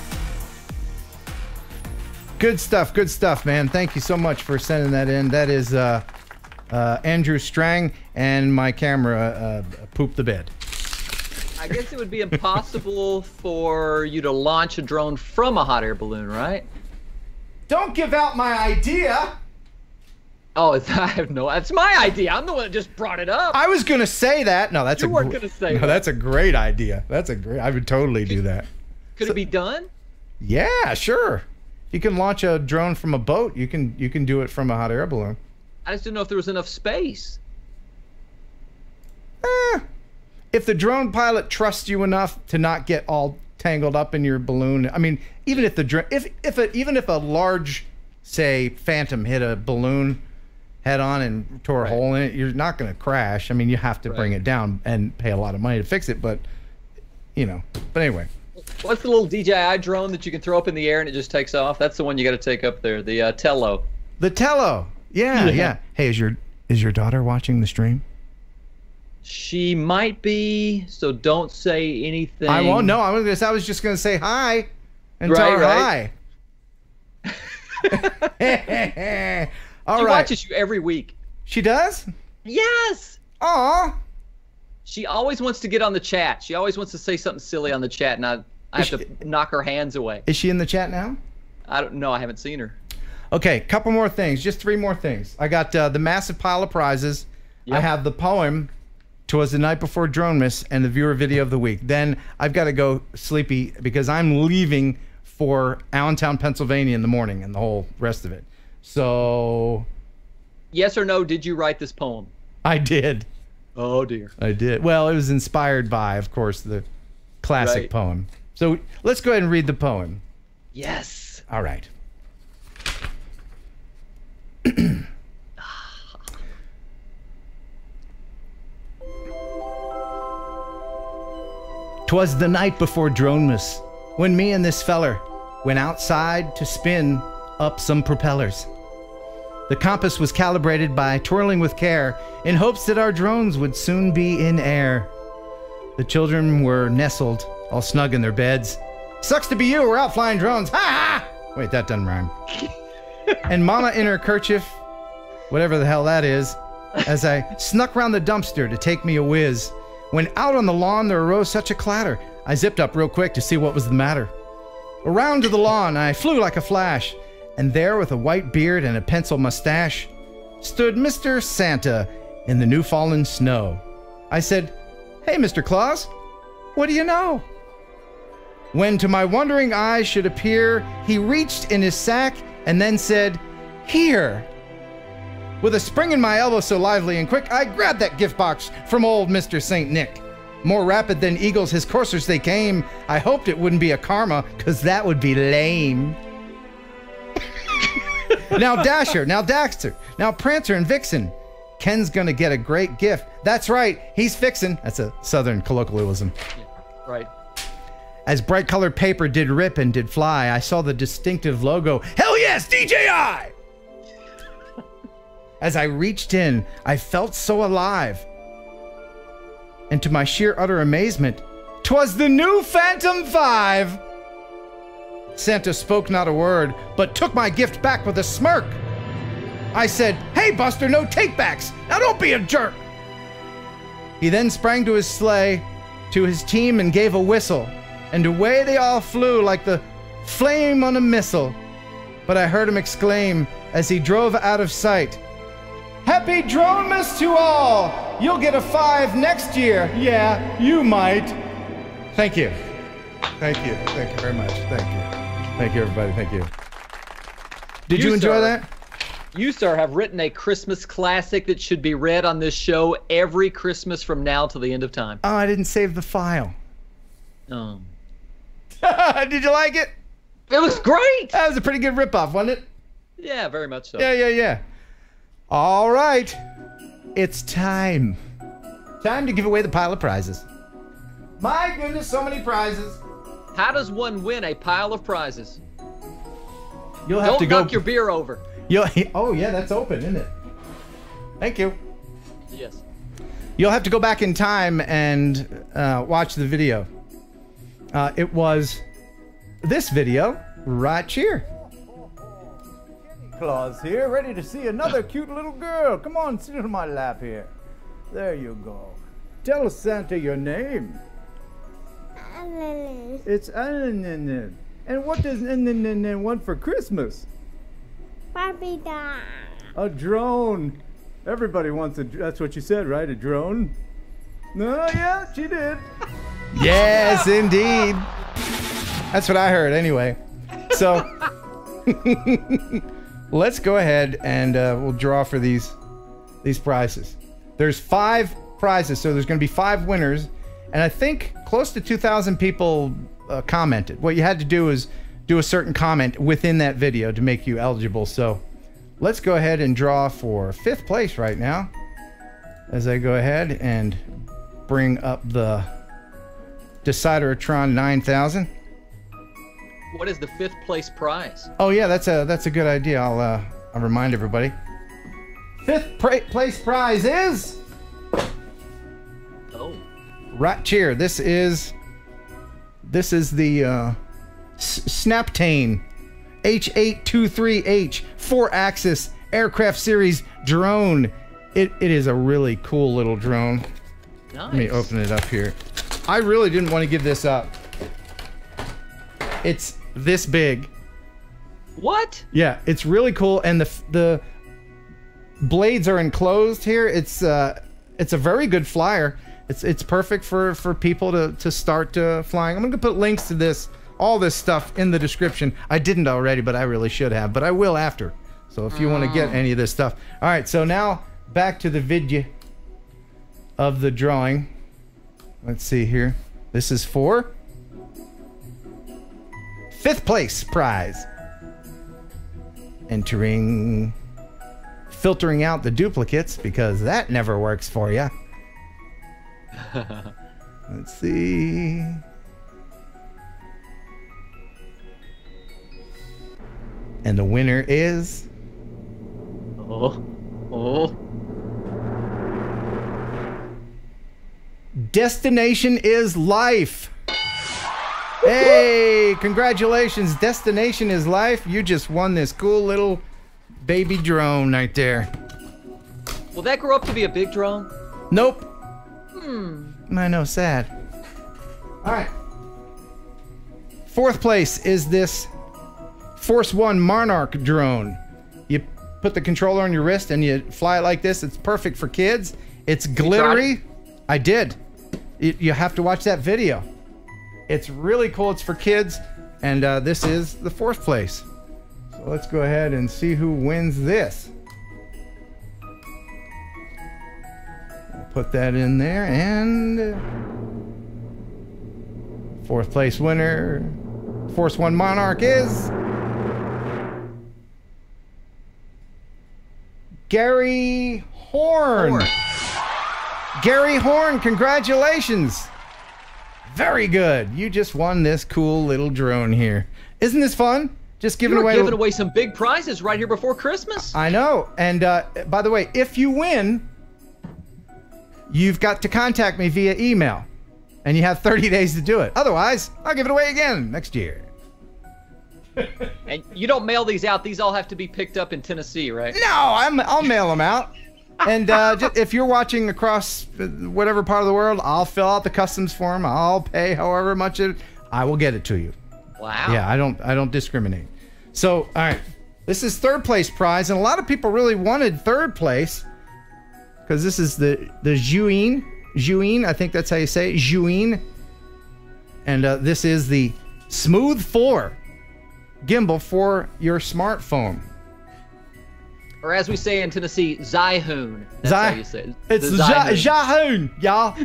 Good stuff, man. Thank you so much for sending that in. That is Andrew Strang, and my camera pooped the bed. I guess it would be impossible for you to launch a drone from a hot air balloon, right? Don't give out my idea. Oh, that's my idea. I'm the one that just brought it up. I was gonna say that. No, that's you weren't gonna say that. That's a great idea. I would totally do that. Could it be done? Yeah, sure. You can launch a drone from a boat. You can do it from a hot air balloon. I just didn't know if there was enough space. If the drone pilot trusts you enough to not get all tangled up in your balloon, I mean, even if a large, say, Phantom hit a balloon head on and tore a hole in it, you're not going to crash. I mean, you have to bring it down and pay a lot of money to fix it, but anyway. What's the little DJI drone that you can throw up in the air and it just takes off? That's the one you got to take up there, the Tello. The Tello. Yeah. Hey, is your daughter watching the stream? She might be, so don't say anything. I won't. No, I was just gonna say hi and tell her hi. She watches you every week. She does? Yes. Aw. She always wants to get on the chat. She always wants to say something silly on the chat, and I have to knock her hands away. Is she in the chat now? I don't know. I haven't seen her. Okay, couple more things. Just 3 more things. I got the massive pile of prizes. Yep. I have the poem. 'Twas the night before drone miss, and the viewer video of the week. Then I've got to go sleepy because I'm leaving for Allentown, Pennsylvania in the morning and the whole rest of it. So... Yes or no, did you write this poem? I did. Oh, dear. I did. Well, it was inspired by, of course, the classic poem. So let's go ahead and read the poem. Yes. All right. 'Twas the night before Dronemas, when me and this feller went outside to spin up some propellers. The compass was calibrated by twirling with care in hopes that our drones would soon be in air. The children were nestled, all snug in their beds. Sucks to be you, we're out flying drones, ha ha! Wait, that doesn't rhyme. And Mama in her kerchief, whatever the hell that is, as I snuck round the dumpster to take me a whiz. When out on the lawn there arose such a clatter, I zipped up real quick to see what was the matter. Around to the lawn I flew like a flash, and there with a white beard and a pencil mustache stood Mr. Santa in the new fallen snow. I said, "Hey, Mr. Claus, what do you know?" When to my wondering eyes should appear, he reached in his sack and then said, "Here." With a spring in my elbow so lively and quick, I grabbed that gift box from old Mr. St. Nick. More rapid than eagles his coursers they came. I hoped it wouldn't be a karma, 'cause that would be lame. Now Dasher, now Daxter, now Prancer and Vixen. Ken's gonna get a great gift. That's right, he's fixin'. That's a southern colloquialism. Yeah, right. As bright colored paper did rip and did fly, I saw the distinctive logo, hell yes, DJI! As I reached in, I felt so alive. And to my sheer utter amazement, 'twas the new Phantom 5! Santa spoke not a word, but took my gift back with a smirk. I said, "Hey, Buster, no takebacks. Now don't be a jerk." He then sprang to his sleigh, to his team, and gave a whistle. And away they all flew like the flame on a missile. But I heard him exclaim as he drove out of sight, "Happy Dronemas to all! You'll get a 5 next year. Yeah, you might." Thank you. Thank you. Thank you very much. Thank you. Thank you, everybody. Thank you. Did you enjoy that? You, sir, have written a Christmas classic that should be read on this show every Christmas from now till the end of time. Oh, I didn't save the file. Oh. Did you like it? It was great. That was a pretty good ripoff, wasn't it? Yeah, very much so. Yeah. All right. It's time. Time to give away the pile of prizes. My goodness, so many prizes. How does one win a pile of prizes? You'll have to go. Don't knock your beer over. Oh, yeah, that's open, isn't it? Thank you. Yes. You'll have to go back in time and watch the video. It was this video right here. Claus here, ready to see another cute little girl. Come on, sit on my lap here. There you go. Tell Santa your name. It's Alan. And what does N want for Christmas? Barbie doll. A drone. Everybody wants a. That's what you said, right? A drone. No, yeah, she did. Yes, indeed. That's what I heard, anyway. So let's go ahead and we'll draw for these prizes. There's 5 prizes, so there's going to be 5 winners, and I think close to 2,000 people commented. What you had to do is do a certain comment within that video to make you eligible. So let's go ahead and draw for 5th place right now, as I go ahead and bring up the Decideratron 9000. What is the 5th place prize? Oh yeah, that's a good idea. I'll remind everybody. 5th place prize is right here. This is the Snaptane H823H 4-axis aircraft series drone. It is a really cool little drone. Nice. Let me open it up here. I really didn't want to give this up. It's this big. What? Yeah, it's really cool, and the blades are enclosed here. It's a very good flyer. It's perfect for people to start flying. I'm gonna put links to all this stuff in the description. I didn't already, but I really should have, but I will after. So if you want to get any of this stuff. All right, so now back to the video of the drawing. Let's see here. This is for 5th place prize. Filtering out the duplicates, because that never works for you. Let's see. And the winner is... Destination is Life. Hey, congratulations, Destination is Life. You just won this cool little baby drone right there. Will that grow up to be a big drone? Nope. I know, sad. All right. 4th place is this Force One Monarch drone. You put the controller on your wrist and you fly it like this. It's perfect for kids. It's glittery. I did. You have to watch that video. It's really cool. It's for kids, and this is the 4th place. So let's go ahead and see who wins this. I'll put that in there, and 4th place winner, Force One Monarch, is Gary Horn. Gary Horn, congratulations. Very good. You just won this cool little drone here. Isn't this fun? Just giving away some big prizes right here before Christmas. I know. And by the way, if you win, you've got to contact me via email. And you have 30 days to do it. Otherwise, I'll give it away again next year. And you don't mail these out. These all have to be picked up in Tennessee, right? No, I'll mail them out. And if you're watching across whatever part of the world, I'll fill out the customs form. I'll pay however much I will get it to you. Wow. Yeah, I don't discriminate. So, all right. This is third place prize, and a lot of people really wanted third place because this is the Juin, I think that's how you say it, Juin. And this is the Smooth 4 gimbal for your smartphone. Or as we say in Tennessee, Zyhoon. That's how you say it. It's Zyhoon, y'all.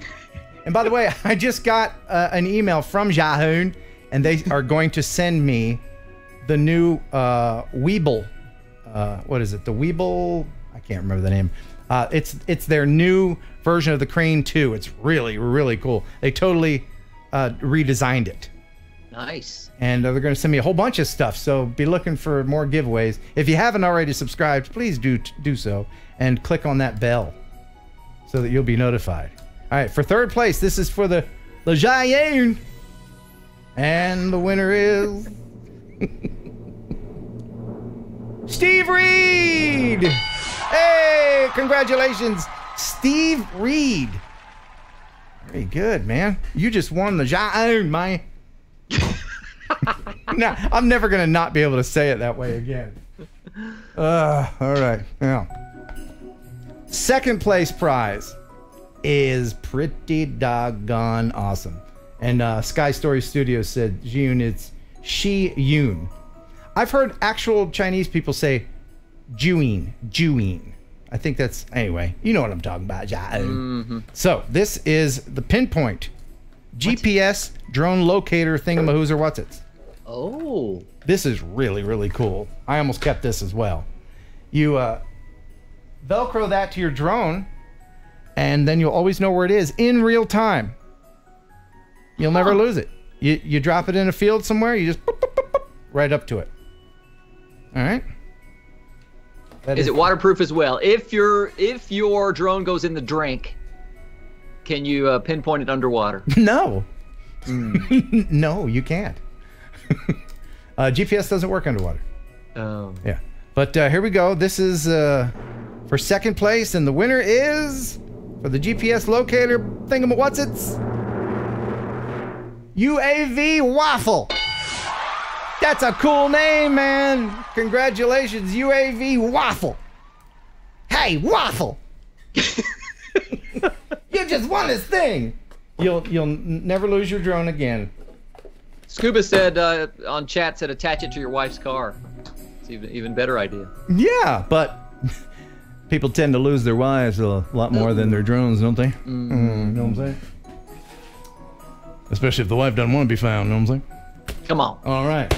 And by the way, I just got an email from Zyhoon, and they are going to send me the new Weeble. What is it? The Weeble? I can't remember the name. It's their new version of the Crane 2. It's really, really cool. They totally redesigned it. Nice. And they're going to send me a whole bunch of stuff, so be looking for more giveaways. If you haven't already subscribed, please do so, and click on that bell so that you'll be notified. All right, for third place, this is for the Giant, and the winner is Steve Reed. Hey, congratulations, Steve Reed. Very good, man. You just won the Giant, man. No, I'm never gonna not be able to say it that way again. All right. Now, second place prize is pretty doggone awesome. And Sky Story Studios said, June, it's Shi Yun. I've heard actual Chinese people say Juin. I think that's, anyway, you know what I'm talking about. Mm-hmm. So this is the Pinpoint GPS drone locator thingamahoozer what's it. Oh. This is really, really cool. I almost kept this as well. You Velcro that to your drone, and then you'll always know where it is in real time. You'll never lose it. You drop it in a field somewhere, you just boop, boop, boop, boop, right up to it. All right. Is it waterproof as well? If your drone goes in the drink, can you pinpoint it underwater? No. No, you can't. GPS doesn't work underwater. Oh. Yeah. But here we go. This is for second place, and the winner is for the GPS locator thingamawhatsits. UAV Waffle. That's a cool name, man. Congratulations, UAV Waffle. Hey, Waffle. You just won this thing. You'll never lose your drone again. Scuba said on chat, said attach it to your wife's car. It's even better idea. Yeah, but people tend to lose their wives a lot more than their drones, don't they? You know what I'm saying? Especially if the wife doesn't want to be found, you know what I'm saying? Come on. All right.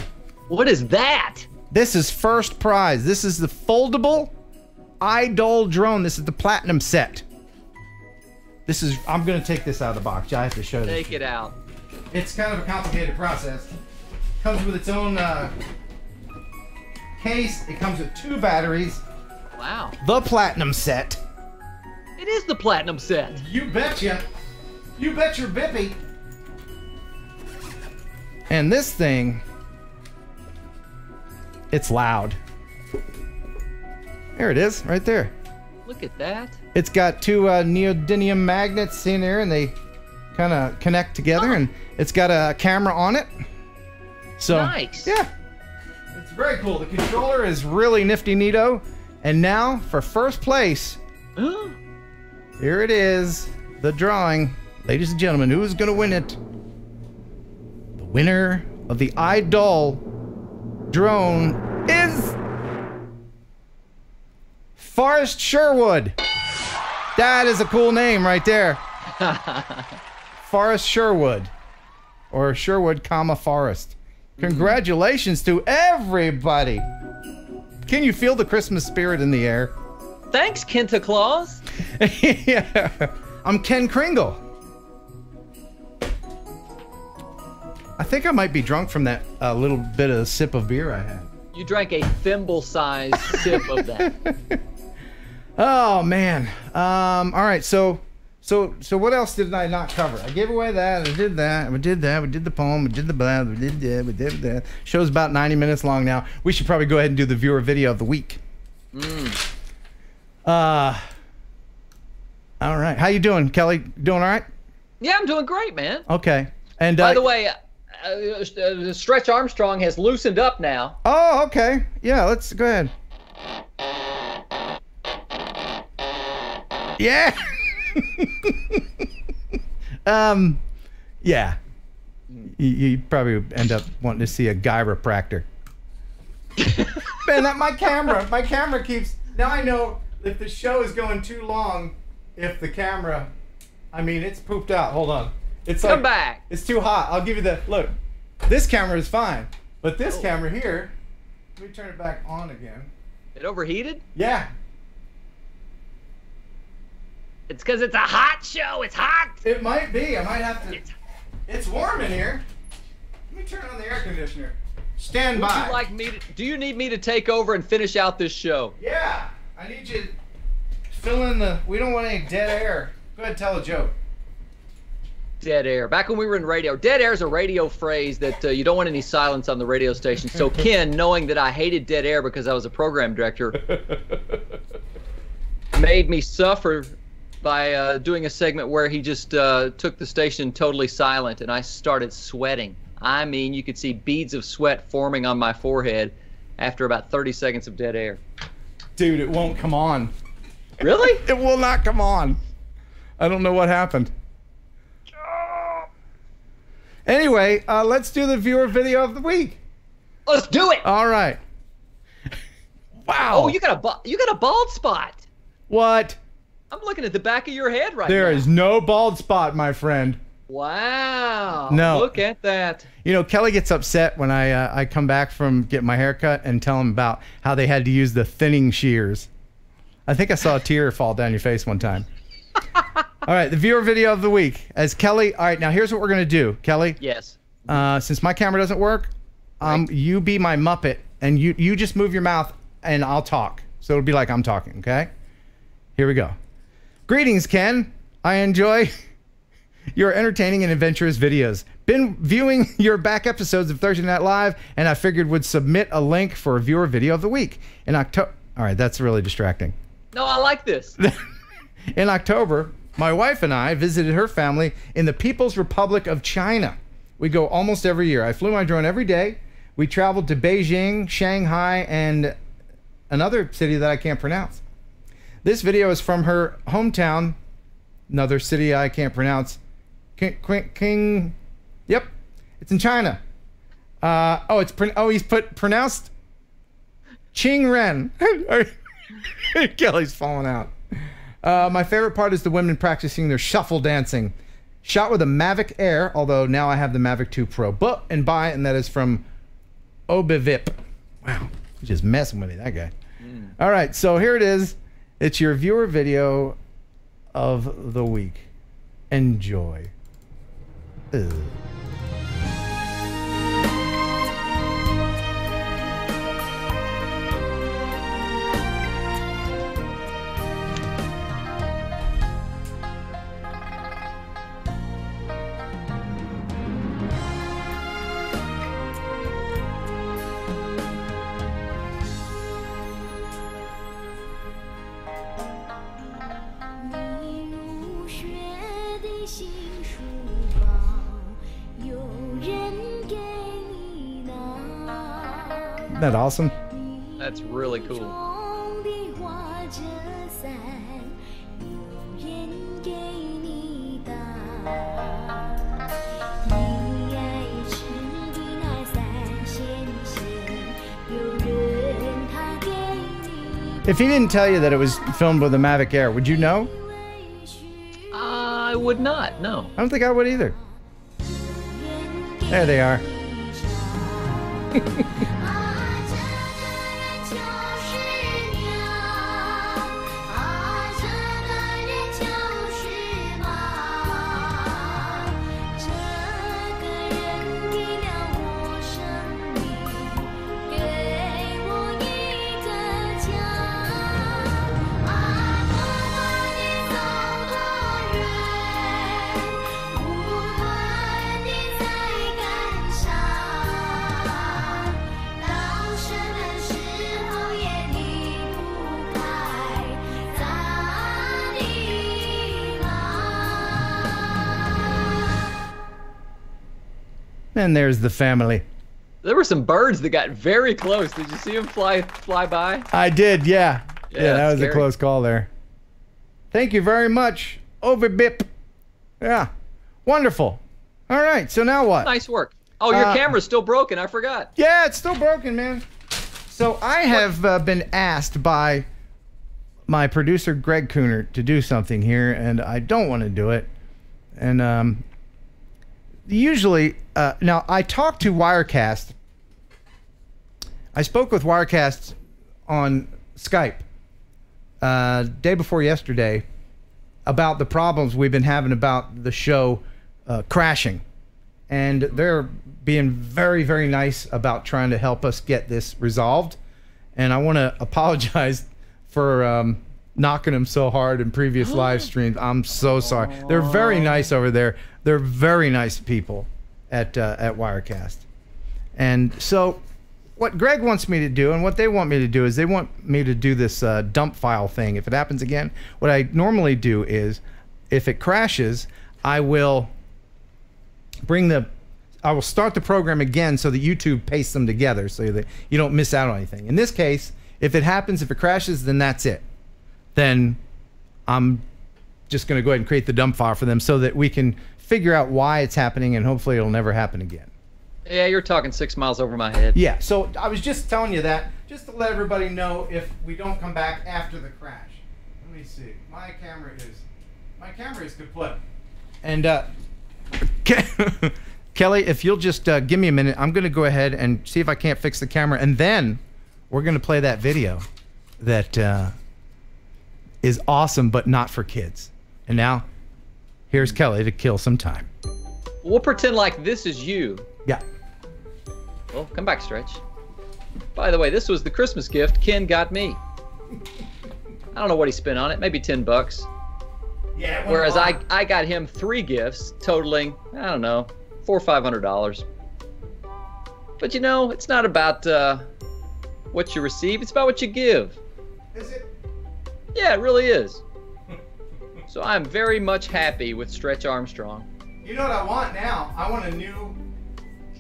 What is that? This is first prize. This is the foldable Idol drone. This is the platinum set. This is, I'm going to take this out of the box. I have to show this. Take it out. It's kind of a complicated process. Comes with its own case. It comes with 2 batteries. Wow. The platinum set. It is the platinum set. You betcha. You bet your bippy. And this thing, it's loud. There it is, right there. Look at that. It's got 2 neodymium magnets in there, and they kind of connect together, and it's got a camera on it. So, nice. Yeah. It's very cool. The controller is really nifty neato. And now, for first place, here it is, the drawing. Ladies and gentlemen, who is going to win it? The winner of the Idol drone is Forrest Sherwood. That is a cool name right there. Forrest Sherwood, or Sherwood, Forrest. Congratulations to everybody. Can you feel the Christmas spirit in the air? Thanks, Kenta Claus. Yeah. I'm Ken Kringle. I think I might be drunk from that little bit of sip of beer I had. You drank a thimble-sized sip of that. Oh, man. All right, so So what else did I not cover? I gave away that. I did that. We did that. We did the poem. We did the blah. We did that. We did that. Show's about 90 minutes long now. We should probably go ahead and do the viewer video of the week. All right. How you doing, Kelly? Doing all right? Yeah, I'm doing great, man. Okay. And by the way, Stretch Armstrong has loosened up now. Oh, okay. Yeah, let's go ahead. Yeah. Yeah. You probably end up wanting to see a chiropractor. Man, my camera keeps. Now I know if the show is going too long, if the camera, I mean, it's pooped out. Hold on. It's Come back. It's too hot. I'll give you the look. This camera is fine, but this camera here, let me turn it back on again. It overheated? Yeah. It's because it's a hot show. It's hot. It might be. I might have to. It's warm in here. Let me turn on the air conditioner. Stand by. Would you like me to, do you need me to take over and finish out this show? Yeah. I need you to fill in the. We don't want any dead air. Go ahead, tell a joke. Dead air. Back when we were in radio, dead air is a radio phrase that you don't want any silence on the radio station. So Ken, knowing that I hated dead air because I was a program director, made me suffer by doing a segment where he just took the station totally silent, and I started sweating. I mean, you could see beads of sweat forming on my forehead after about 30 seconds of dead air. Dude, it won't come on. Really? It will not come on. I don't know what happened. Anyway, let's do the viewer video of the week. Let's do it. All right. Wow. Oh, you got a bald spot. What? I'm looking at the back of your head right now. There is no bald spot, my friend. Wow. No. Look at that. You know, Kelly gets upset when I come back from getting my hair cut and tell him about how they had to use the thinning shears. I think I saw a tear fall down your face one time. All right, the viewer video of the week. As Kelly, all right, now here's what we're going to do. Kelly? Yes. Since my camera doesn't work, you be my Muppet, and you just move your mouth, and I'll talk. So it'll be like I'm talking, okay? Here we go. Greetings, Ken. I enjoy your entertaining and adventurous videos. Been viewing your back episodes of Thursday Night Live, and I figured would submit a link for a viewer video of the week. In October. All right, that's really distracting. No, I like this. In October, my wife and I visited her family in the People's Republic of China. We go almost every year. I flew my drone every day. We traveled to Beijing, Shanghai, and another city that I can't pronounce. This video is from her hometown, another city I can't pronounce. King. Yep, it's in China. He's pronounced Qingren. Kelly's falling out. My favorite part is the women practicing their shuffle dancing. Shot with a Mavic Air, although now I have the Mavic 2 Pro. And that is from Obivip. Wow, he's just messing with me, that guy. All right, so here it is. It's your viewer video of the week. Enjoy. Ugh. Isn't that awesome? That's really cool. If he didn't tell you that it was filmed with a Mavic Air, would you know? I would not, no. I don't think I would either. There they are. And there's the family. There were some birds that got very close. Did you see them fly by? I did, yeah. Yeah, that was scary. a close call there. Thank you very much. Over Bip. Yeah. Wonderful. All right, so now what? Nice work. Oh, your camera's still broken. I forgot. Yeah, it's still broken, man. So I have been asked by my producer, Greg Cooner, to do something here, and I don't want to do it. And usually, now I talked to Wirecast. I spoke with Wirecast on Skype day before yesterday about the problems we've been having about the show crashing. And they're being very, very nice about trying to help us get this resolved. And I want to apologize for knocking them so hard in previous live streams. I'm so sorry. They're very nice over there. They're very nice people at Wirecast. And so what Greg wants me to do and what they want me to do is they want me to do this dump file thing. If it happens again, what I normally do is if it crashes, I will start the program again so that YouTube pastes them together so that you don't miss out on anything. In this case, if it happens, if it crashes, then that's it. Then I'm just going to go ahead and create the dump file for them so that we can figure out why it's happening and hopefully it'll never happen again. Yeah, you're talking 6 miles over my head. Yeah, so I was just telling you that just to let everybody know if we don't come back after the crash. Let me see. My camera is kaput. And Kelly, if you'll just give me a minute, I'm going to go ahead and see if I can't fix the camera, and then we're going to play that video that is awesome but not for kids. And now, here's Kelly to kill some time. We'll pretend like this is you. Yeah. Well, come back, Stretch. By the way, this was the Christmas gift Ken got me. I don't know what he spent on it, maybe $10. Yeah. Whereas I got him 3 gifts totaling, I don't know, $400 or $500. But you know, it's not about what you receive, it's about what you give. Is it? Yeah, it really is. So I'm very much happy with Stretch Armstrong. You know what I want now? I want a new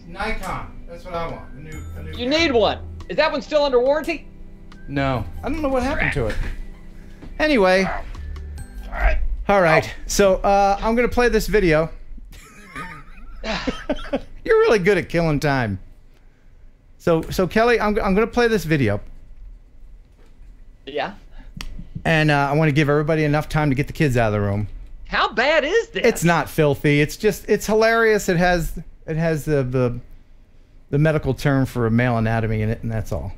Nikon. That's what I want. A new You need one. Is that one still under warranty? No. I don't know what happened to it. Anyway. All right. So I'm going to play this video. You're really good at killing time. So Kelly, I'm going to play this video. Yeah. And I want to give everybody enough time to get the kids out of the room. How bad is this? It's not filthy. It's hilarious. It has the medical term for a male anatomy in it, and that's all.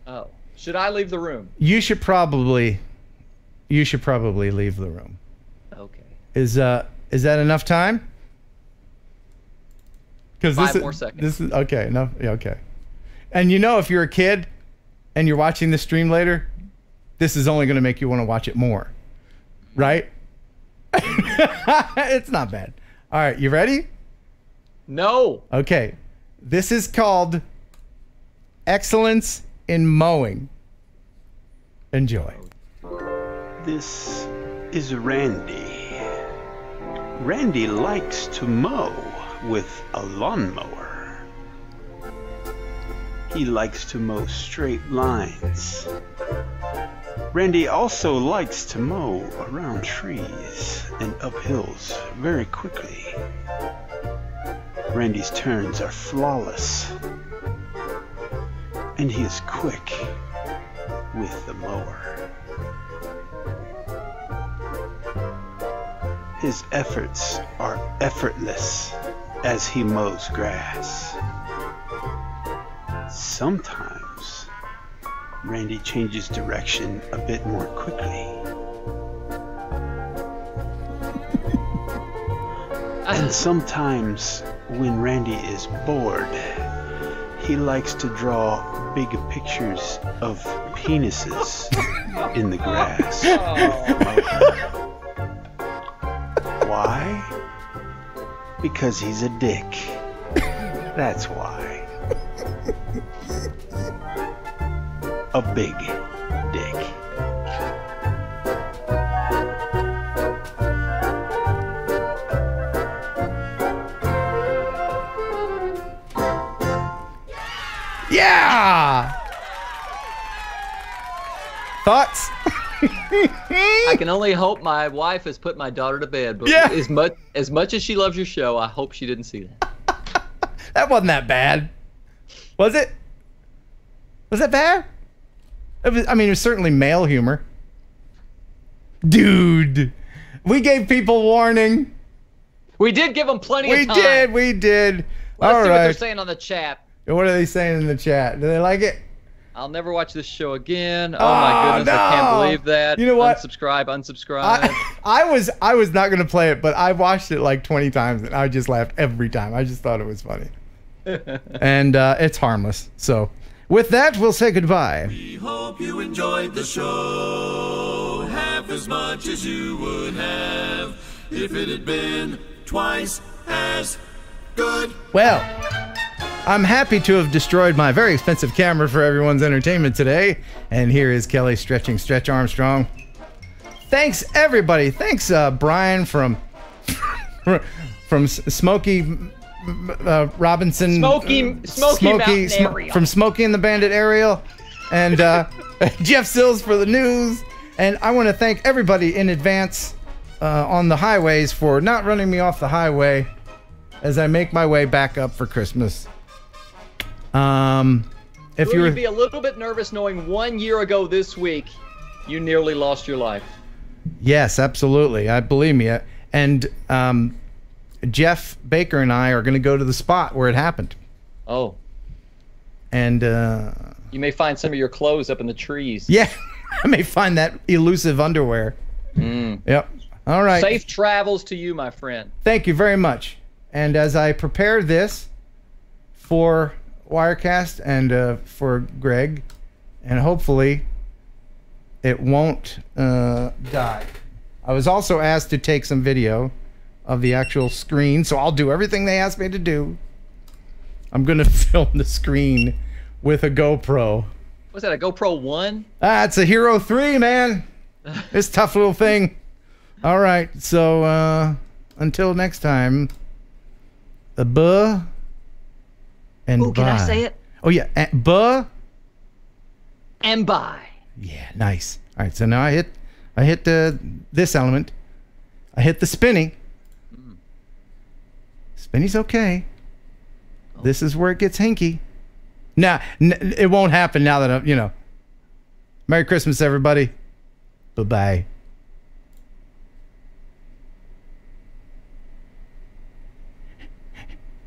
Oh. Should I leave the room? You should probably leave the room. Okay. Is that enough time? 'Cause 5 more seconds. This is okay. No, yeah, okay. And you know, if you're a kid and you're watching this stream later, this is only going to make you want to watch it more, right? It's not bad. All right, you ready? No. Okay. This is called Excellence in Mowing. Enjoy. This is Randy. Randy likes to mow with a lawnmower. He likes to mow straight lines. Randy also likes to mow around trees and up hills very quickly. Randy's turns are flawless, and he is quick with the mower. His efforts are effortless as he mows grass. Sometimes Randy changes direction a bit more quickly. And sometimes when Randy is bored, he likes to draw big pictures of penises in the grass. Why? Because he's a dick. That's why. A big dick. Yeah. Thoughts? I can only hope my wife has put my daughter to bed. But Yeah. as much as she loves your show, I hope she didn't see that. That wasn't that bad. Was it? Was that bad? It was, I mean, it was certainly male humor. Dude, we gave people warning. We did give them plenty of time. We did. Let's All see right. what they're saying on the chat. What are they saying in the chat? Do they like it? I'll never watch this show again. Oh my goodness, I can't believe that. You know what? Unsubscribe. I was not going to play it, but I watched it like 20 times and I just laughed every time. I just thought it was funny. And it's harmless. So with that, we'll say goodbye. We hope you enjoyed the show half as much as you would have if it had been twice as good. Well, I'm happy to have destroyed my very expensive camera for everyone's entertainment today. And here is Kelly stretching Stretch Armstrong. Thanks, everybody. Thanks, Brian from Smokey Robinson. Smokey Mountain area. From Smokey and the Bandit Ariel. And Jeff Sills for the news. And I want to thank everybody in advance on the highways for not running me off the highway as I make my way back up for Christmas. If You'd be a little bit nervous knowing 1 year ago this week you nearly lost your life. Yes, absolutely. I believe me. And Jeff Baker and I are going to go to the spot where it happened. Oh. And you may find some of your clothes up in the trees. Yeah, I may find that elusive underwear. Yep. All right. Safe travels to you, my friend. Thank you very much. And as I prepare this for Wirecast and for Greg, and hopefully it won't die. I was also asked to take some video of the actual screen, so I'll do everything they asked me to do. I'm going to film the screen with a GoPro. Was that a GoPro 1? It's a Hero 3, man. This tough little thing. All right, so until next time, buh and Ooh, bye. can I say it? Oh, yeah, buh and bye. Yeah, nice. All right, so now I hit this element. I hit the spinny. Spinny's okay. Oh. This is where it gets hinky. Now, it won't happen now that I'm, Merry Christmas, everybody. Bye-bye.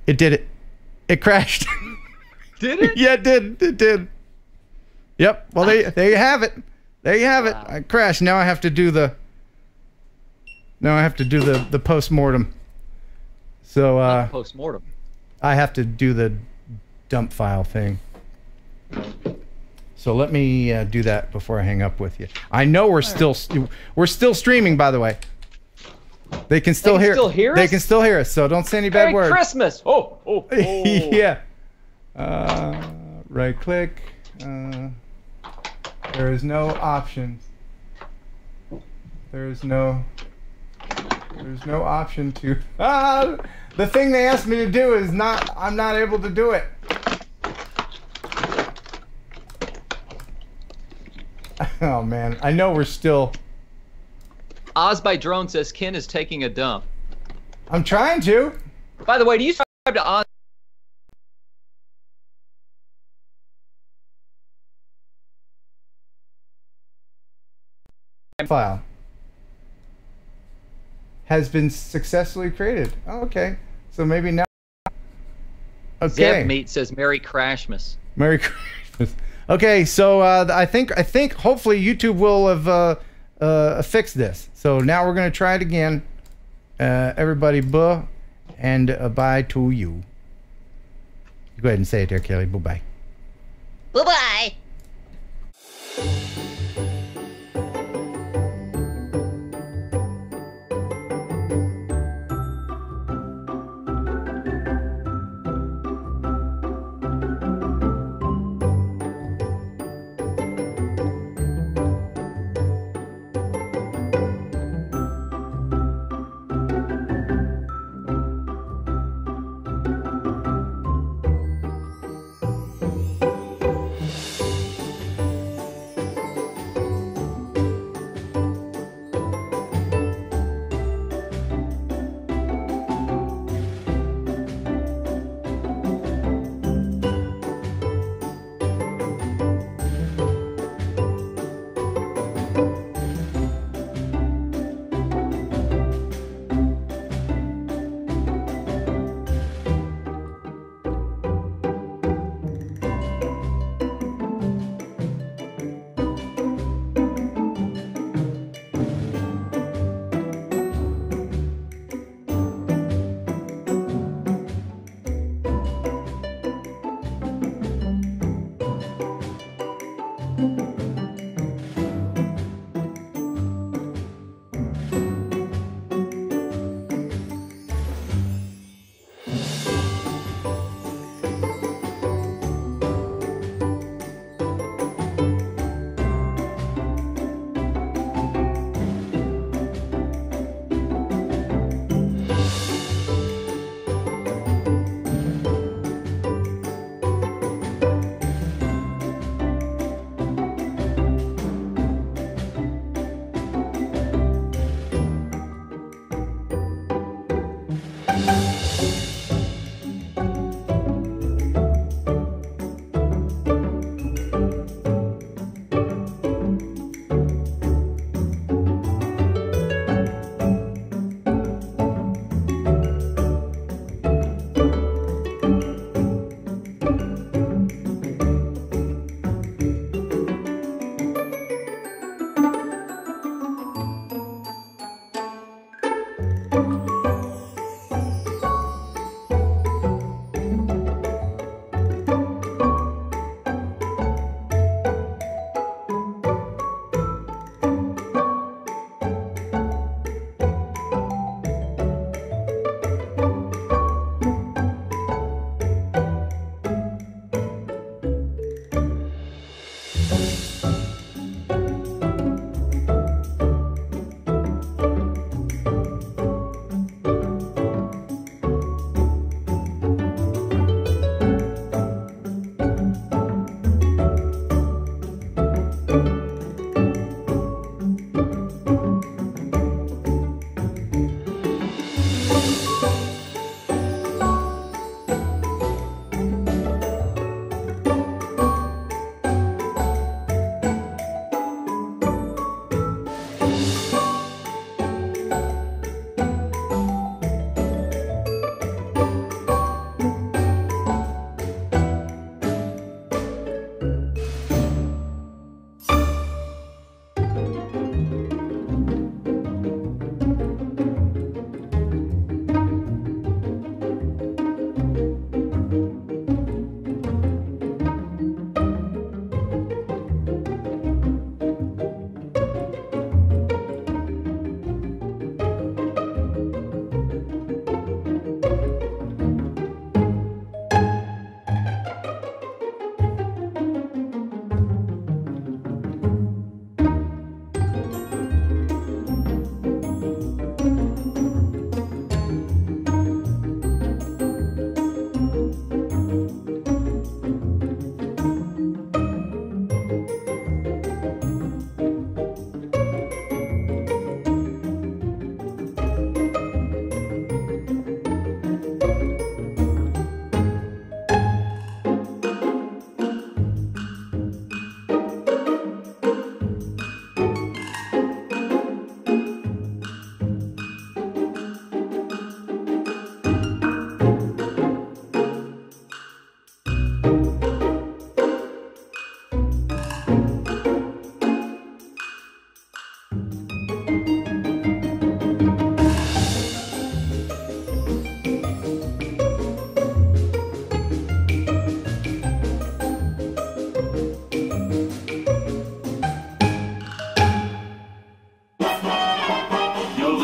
It did it. It crashed. Did it? Yeah, it did. It did. Yep. Well, there you have it. There you have it. I crashed. Now I have to do the post-mortem. So post-mortem. I have to do the dump file thing. So let me do that before I hang up with you. I know we're still streaming, by the way. They can still hear us? They can still hear us, so don't say any bad words. Merry Christmas! Oh. Yeah. Right click. There is no options. There's no option to. The thing they asked me to do is not. I'm not able to do it. Oh man, I know we're still. Oz by Drone says Ken is taking a dump. I'm trying to. By the way, do you subscribe to Oz? File has been successfully created. Oh, okay, so maybe now. Okay. Zev Meat says Merry Crashmas. Merry Christmas. Okay, so I think hopefully YouTube will have fixed this. So now we're gonna try it again. Everybody, buh and bye to you. Go ahead and say it there, Kelly. Bye bye. Bye bye.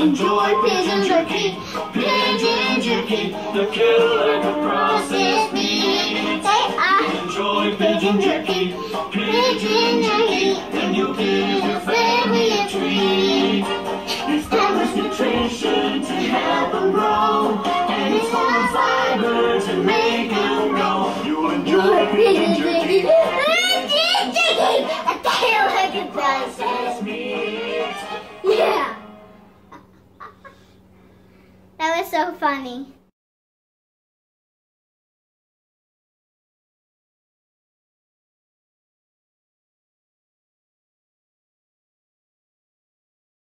enjoy pigeon jerky. Pigeon jerky, the killer the processed meat. Say I enjoy pigeon jerky. Pigeon jerky, and you give your family a treat. It's endless nutrition to help them grow, and it's full of fiber to make them go. You'll enjoy pigeon jerky. Pigeon jerky, a tail like a processed meat. Yeah. That was so funny.